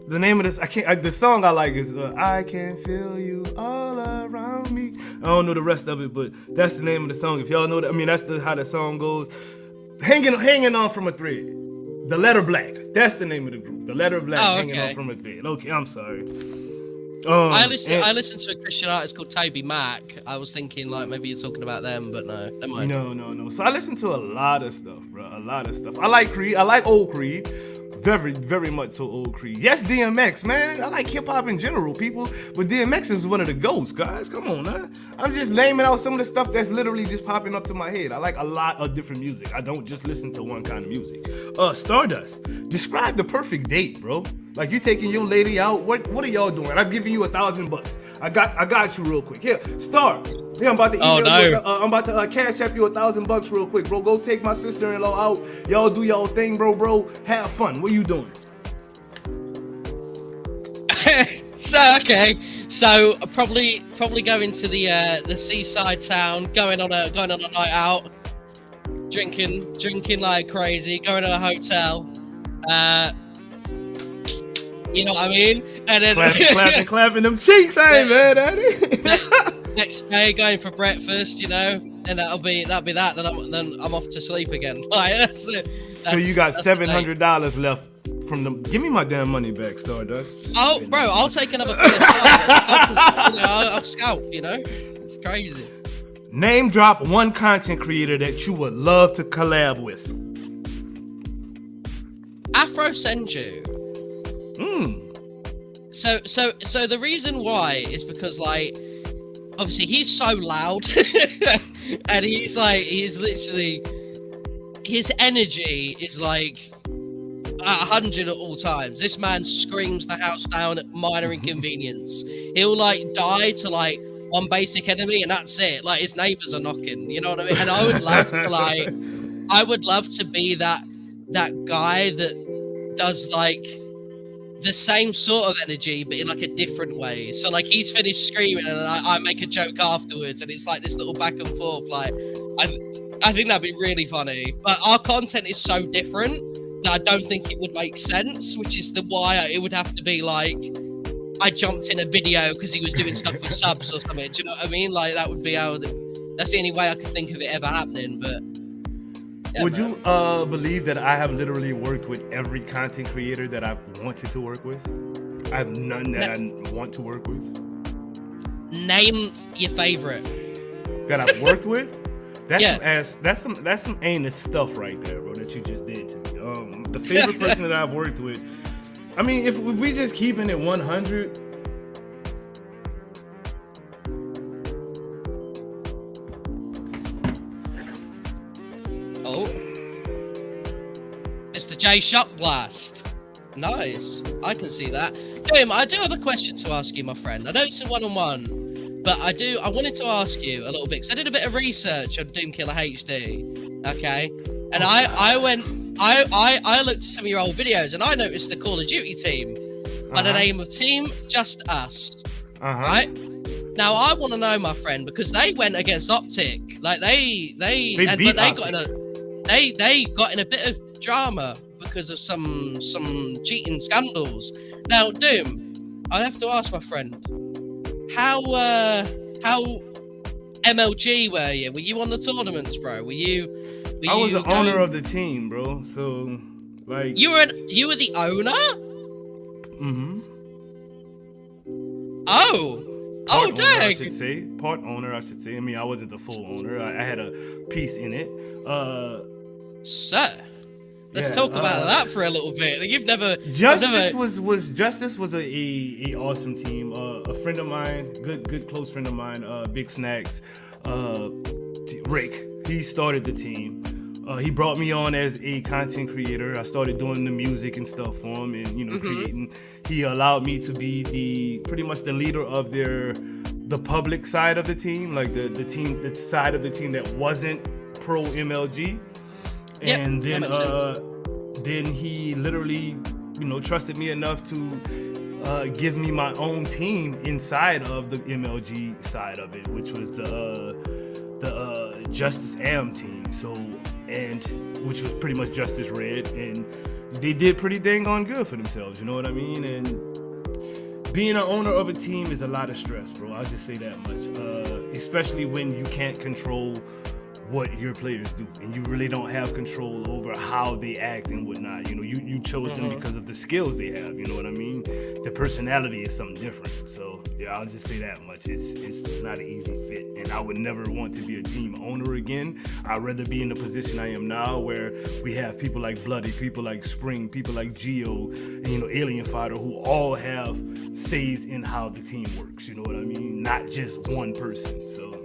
Speaker 4: The name of this, the song I like is I Can Feel You All Around Me. I don't know the rest of it, but that's the name of the song. If y'all know that, I mean, that's how the song goes. Hanging on from a thread. The Letter Black. That's the name of the group. The Letter Black, Hanging on from a thread. Okay, I'm sorry.
Speaker 5: I listened to a Christian artist called Toby Mac. I was thinking like maybe you're talking about them, but no, never mind.
Speaker 4: No. So I listen to a lot of stuff, bro. A lot of stuff. I like Creed. I like old Creed. Very, very much so old Creed. Yes, DMX, man. I like hip hop in general, people. But DMX is one of the GOATs, guys. Come on, man. I'm just naming out some of the stuff that's literally just popping up to my head. I like a lot of different music. I don't just listen to one kind of music. Stardust. Describe the perfect date, bro. Like you taking your lady out. What are y'all doing? I'm giving you $1,000. I got you real quick. Here, Star. Yeah, I'm about to email you. I'm about to cash app you $1,000 real quick, bro. Go take my sister-in-law out. Y'all do y'all thing, bro. Have fun. What you doing?
Speaker 5: So probably going to the seaside town, going on a night out, drinking like crazy, going to a hotel. You know what I mean? And then
Speaker 4: clapping them cheeks. I ain't mad at it.
Speaker 5: next day going for breakfast, you know, and that'll be that. Then I'm off to sleep again. Like that's it.
Speaker 4: So you got $700 left from the. Give me my damn money back, Stardust.
Speaker 5: Oh, bro, I'll take another PS5. I'll scalp. You know, it's crazy.
Speaker 4: Name drop one content creator that you would love to collab with.
Speaker 5: Afro Senju. So the reason why is because like obviously he's so loud and he's literally his energy is like 100 at all times. This man screams the house down at minor inconvenience. He'll like die to like one basic enemy and that's it. Like his neighbors are knocking, you know what I mean? And I would love to be that guy that does like the same sort of energy but in like a different way. So like he's finished screaming and I make a joke afterwards and it's like this little back and forth. Like I think that'd be really funny, but our content is so different that I don't think it would make sense, which is why it would have to be like I jumped in a video because he was doing stuff with subs or something. Do you know what I mean? Like that would be that's the only way I could think of it ever happening. But yeah,
Speaker 4: would you believe that I have literally worked with every content creator that I've wanted to work with? I have none that I want to work with.
Speaker 5: Name your favorite
Speaker 4: that I've worked with. That's some anus stuff right there, bro. That you just did to me. The favorite person that I've worked with. I mean, if we just keeping it 100.
Speaker 5: Oh, Mr. J Shock Blast. Nice. I can see that. Doom, I do have a question to ask you, my friend. I know it's a one-on-one, but I wanted to ask you a little bit because I did a bit of research on DoomkillaHD. Okay, and I looked at some of your old videos and I noticed the Call of Duty team by the name of Team Just Us. Right? Now I want to know, my friend, because they went against Optic. Like they got in a bit of drama because of some cheating scandals. Now, Doom, I have to ask my friend, how MLG were you? Were you on the tournaments, bro?
Speaker 4: I was the owner of the team, bro. So, like,
Speaker 5: you were the owner.
Speaker 4: Mm-hmm.
Speaker 5: Oh, dang.
Speaker 4: Part owner, I should say. I mean, I wasn't the full owner. I had a piece in it.
Speaker 5: Sir, let's talk about that for a little bit. Like,
Speaker 4: Justice was a awesome team. A friend of mine, good close friend of mine, Big Snacks, Rick. He started the team. He brought me on as a content creator. I started doing the music and stuff for him, and creating. He allowed me to be pretty much the leader of the public side of the team, like the side of the team that wasn't pro MLG. And then he literally, trusted me enough to give me my own team inside of the MLG side of it, which was the Justice Am team. So, and which was pretty much Justice Red, and they did pretty dang on good for themselves. You know what I mean? And being an owner of a team is a lot of stress, bro. I'll just say that much. Especially when you can't control what your players do, and you really don't have control over how they act and whatnot. You chose them because of the skills they have. You know what I mean? The personality is something different. So yeah, I'll just say that much. It's not an easy fit, and I would never want to be a team owner again. I'd rather be in the position I am now, where we have people like Bloody, people like Spring, people like Geo, and Alien Fighter, who all have says in how the team works. You know what I mean? Not just one person. So.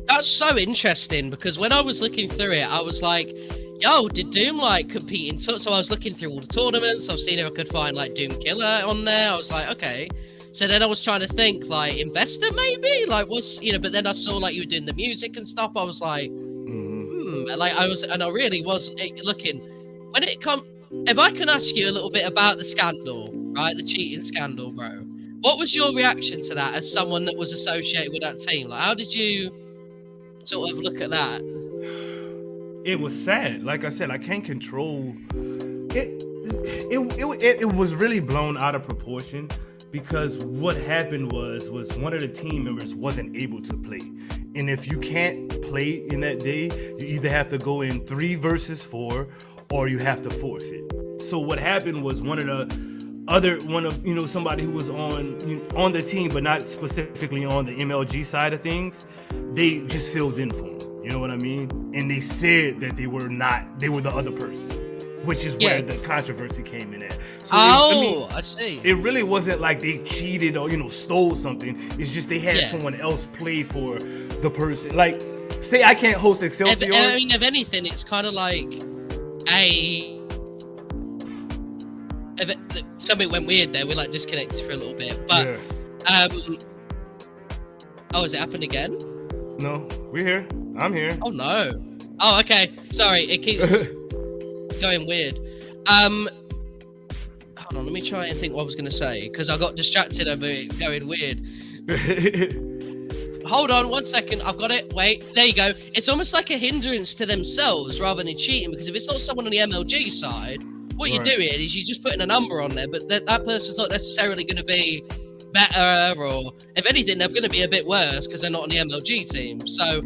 Speaker 5: That's so interesting, because when I was looking through it, I was like, yo, did Doom like compete in? So I was looking through all the tournaments. I was seeing if I could find like Doomkiller on there. I was like, okay. So then I was trying to think like investor maybe, like but then I saw like you were doing the music and stuff. I was like, and like I really was looking when it come. If I can ask you a little bit about the scandal, right? The cheating scandal, bro. What was your reaction to that as someone that was associated with that team? Like, how did you sort of look at that?
Speaker 4: It was sad. Like I said, I can't control it. it was really blown out of proportion because what happened was one of the team members wasn't able to play, and if you can't play in that day, you either have to go in 3 versus 4 or you have to forfeit. So what happened was one of somebody who was on the team but not specifically on the MLG side of things, they just filled in for him. You know what I mean? And they said that they were the other person, which is where the controversy came in at. So
Speaker 5: I see.
Speaker 4: It really wasn't like they cheated or stole something. It's just they had someone else play for the person. Like, say I can't host Excelsior.
Speaker 5: I mean, if anything, it's kind of like something went weird there. We like disconnected for a little bit, but has it happened again?
Speaker 4: No, we're here. I'm here.
Speaker 5: Oh no. Oh, okay. Sorry, it keeps going weird. Hold on, let me try and think what I was going to say because I got distracted over it going weird. Hold on 1 second. I've got it. Wait, there you go. It's almost like a hindrance to themselves rather than cheating because if it's not someone on the MLG side, what you're doing is you're just putting a number on there, but that person's not necessarily going to be better, or if anything, they're going to be a bit worse because they're not on the MLG team. So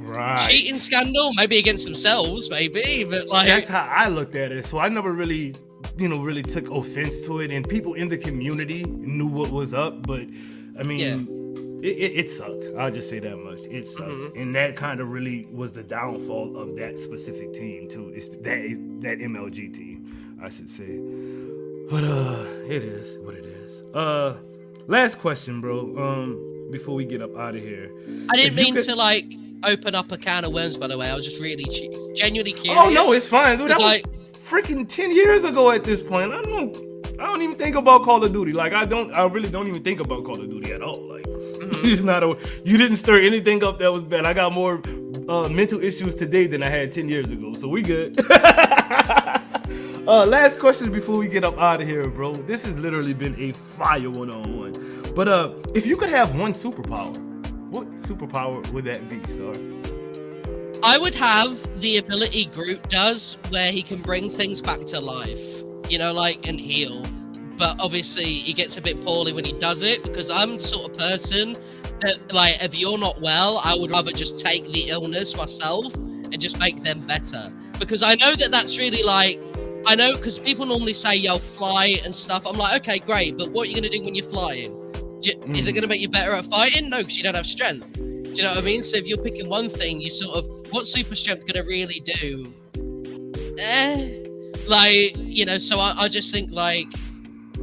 Speaker 5: cheating scandal, maybe against themselves, maybe, but like
Speaker 4: that's how I looked at it. So I never really took offense to it, and people in the community knew what was up. But I mean, it sucked. I'll just say that much. It sucked, and that kind of really was the downfall of that specific team too. It's that MLG team, I should say. But it is what it is. Last question, bro. Before we get up out of here,
Speaker 5: I didn't mean to like open up a can of worms. By the way, I was just really genuinely curious.
Speaker 4: Oh no, it's fine, dude. That was freaking 10 years ago at this point. I don't even think about Call of Duty. Like I really don't even think about Call of Duty at all. Like it's not you didn't stir anything up that was bad. I got more mental issues today than I had 10 years ago, so we good. Last question before we get up out of here, bro. This has literally been a fire one-on-one. But if you could have one superpower, what superpower would that be, Star?
Speaker 5: I would have the ability Groot does, where he can bring things back to life, and heal. But obviously, he gets a bit poorly when he does it, because I'm the sort of person that, like, if you're not well, I would rather just take the illness myself and just make them better. Because I know that that's really, like, because people normally say, yo, fly and stuff. I'm like, okay, great, but what are you going to do when you're flying? Is it going to make you better at fighting? No, because you don't have strength. Do you know what I mean? So if you're picking one thing, you sort of, what's super strength going to really do? So I just think, like,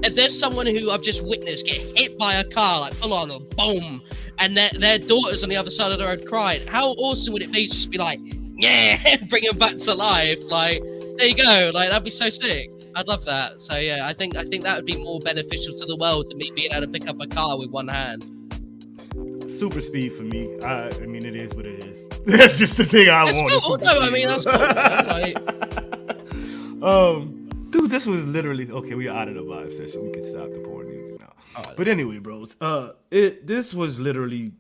Speaker 5: if there's someone who I've just witnessed get hit by a car, like, full on, boom, and their daughter's on the other side of the road crying, how awesome would it be to just be like, yeah, bring them back to life? Like, there you go. Like, that'd be so sick. I'd love that. So yeah, I think that would be more beneficial to the world than me being able to pick up a car with one hand.
Speaker 4: Super speed for me. I mean, it is what it is. That's just the thing I want.
Speaker 5: Cool. No, I mean, that's
Speaker 4: cool. Dude, this was literally okay. We are out of the vibe session. We can stop the porn music now. Right. But anyway, bros, this was literally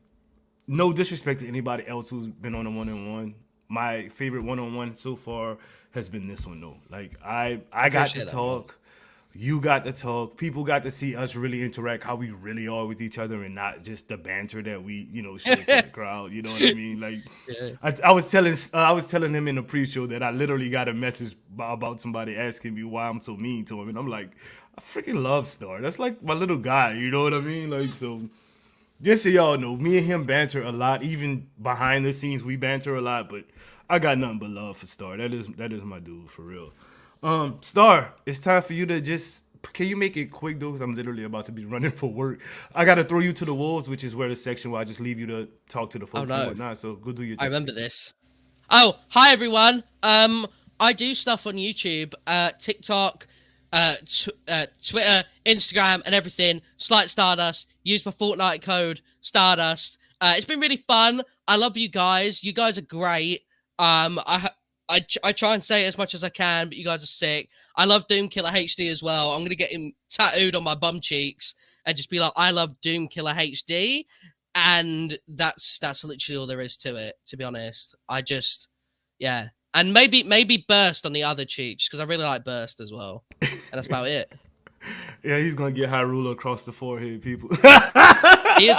Speaker 4: no disrespect to anybody else who's been on a one-on-one. My favorite one-on-one so far has been this one though. Like I got to talk, you got to talk, people got to see us really interact how we really are with each other and not just the banter that we, share to the crowd. You know what I mean? Like I was telling him in the pre-show that I literally got a message about somebody asking me why I'm so mean to him, and I'm like, I freaking love Star. That's like my little guy. You know what I mean? Like, so just so y'all know, me and him banter a lot. Even behind the scenes, we banter a lot. But I got nothing but love for Star. That is my dude for real. Star, it's time for you to can you make it quick though? Because I'm literally about to be running for work. I got to throw you to the wolves, which is where the section where I just leave you to talk to the folks and whatnot. So go do your thing.
Speaker 5: I remember this. Oh, hi everyone. I do stuff on YouTube, TikTok, Twitter, Instagram, and everything. Slight Stardust. Use my Fortnite code Stardust. It's been really fun. I love you guys. You guys are great. I try and say it as much as I can, but you guys are sick. I love DoomkillaHD as well. I'm gonna get him tattooed on my bum cheeks and just be like, I love DoomkillaHD, and that's literally all there is to it. To be honest, And maybe Burst on the other cheeks, because I really like Burst as well. And that's about it.
Speaker 4: Yeah, he's gonna get Hyrule across the forehead, people.
Speaker 5: He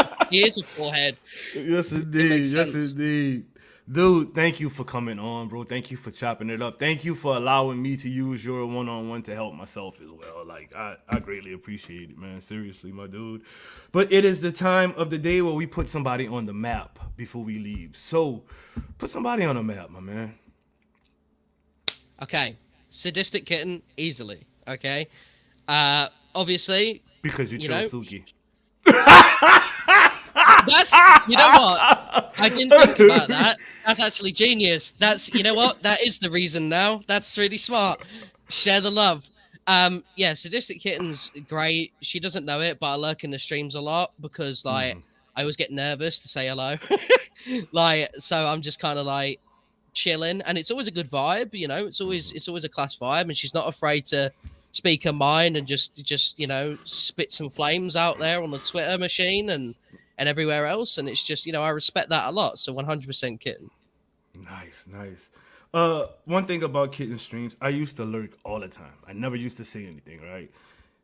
Speaker 5: is a forehead.
Speaker 4: Yes, indeed. Yes, indeed. Dude, thank you for coming on, bro. Thank you for chopping it up. Thank you for allowing me to use your one-on-one to help myself as well. Like, I greatly appreciate it, man. Seriously, my dude. But it is the time of the day where we put somebody on the map before we leave. So, put somebody on the map, my man.
Speaker 5: Okay. Sadistic Kitten, easily. Okay. Obviously.
Speaker 4: Because you chose Suki.
Speaker 5: That's, you know what? I didn't think about that. That's actually genius. That's, you know what? That is the reason now. That's really smart. Share the love. Yeah, Sadistic Kitten's great. She doesn't know it, but I lurk in the streams a lot because, like, I always get nervous to say hello. Like, so I'm just kind of like chilling, and it's always a good vibe. You know, it's always a class vibe, and she's not afraid to speak her mind and just you know, spit some flames out there on the Twitter machine and everywhere else. And it's just, you know, I respect that a lot. So 100% Kitten.
Speaker 4: Nice. One thing about Kitten streams, I used to lurk all the time. I never used to say anything, right?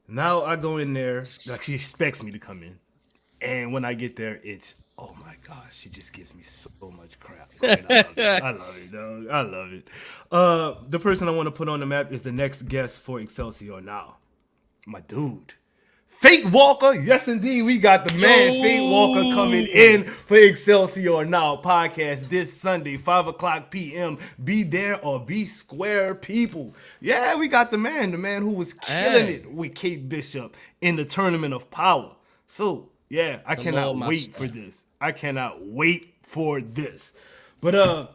Speaker 4: Now I go in there, like, she expects me to come in. And when I get there, it's, oh my gosh, she just gives me so much crap. Right? I love it, dog. I love it. The person I want to put on the map is the next guest for Excelsior Now. My dude. Fate Walker, yes indeed, we got the man Fate Walker coming in for Excelsior Now podcast this Sunday, 5:00 p.m. Be there or be square, people. Yeah, we got the man who was killing it with Kate Bishop in the Tournament of Power. So yeah, I cannot wait for this. I cannot wait for this. But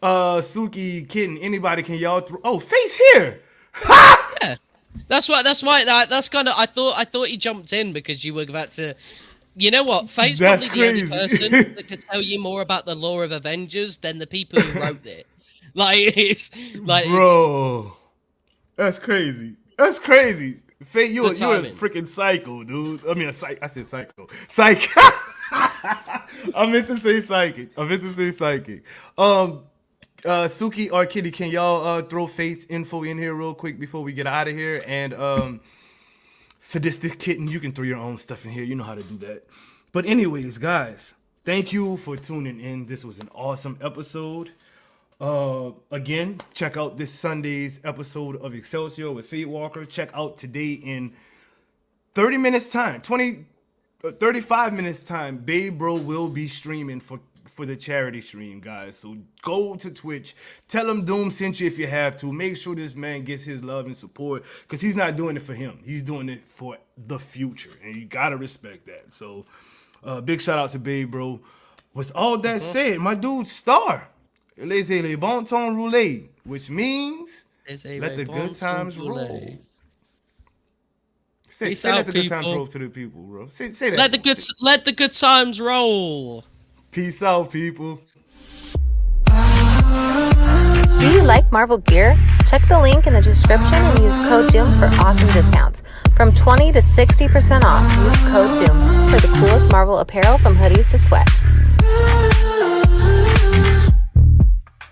Speaker 4: Suki, Kitten, anybody, can y'all throw? Oh, Fate's here. Ha!
Speaker 5: Yeah. That's kind of, I thought he jumped in because you were about to, you know what? Fate's probably the only person that could tell you more about the lore of Avengers than the people who wrote it. Like, it's like,
Speaker 4: bro, that's crazy. That's crazy. Fate, you're a freaking psycho, dude. I mean, I said psycho. Psych. I meant to say psychic. Suki or Kitty, can y'all throw Fate's info in here real quick before we get out of here? And Sadistic Kitten, you can throw your own stuff in here. You know how to do that. But anyways, guys, thank you for tuning in. This was an awesome episode. Again, check out this Sunday's episode of Excelsior with Fate Walker. Check out today in 30 minutes time, 35 minutes time. Babe Bro will be streaming for the charity stream, guys. So go to Twitch, tell him Doom sent you if you have to. Make sure this man gets his love and support, because he's not doing it for him. He's doing it for the future, and you gotta respect that. So big shout out to Babe Bro. With all that said, my dude Star, les bon temps roulés, which means let the good times roll. Say let the good times roll to the people, bro. Say that.
Speaker 5: Let the good times roll.
Speaker 4: Peace out, people.
Speaker 1: Do you like Marvel gear? Check the link in the description and use code DOOM for awesome discounts. From 20 to 60% off, use code DOOM for the coolest Marvel apparel from hoodies to sweats.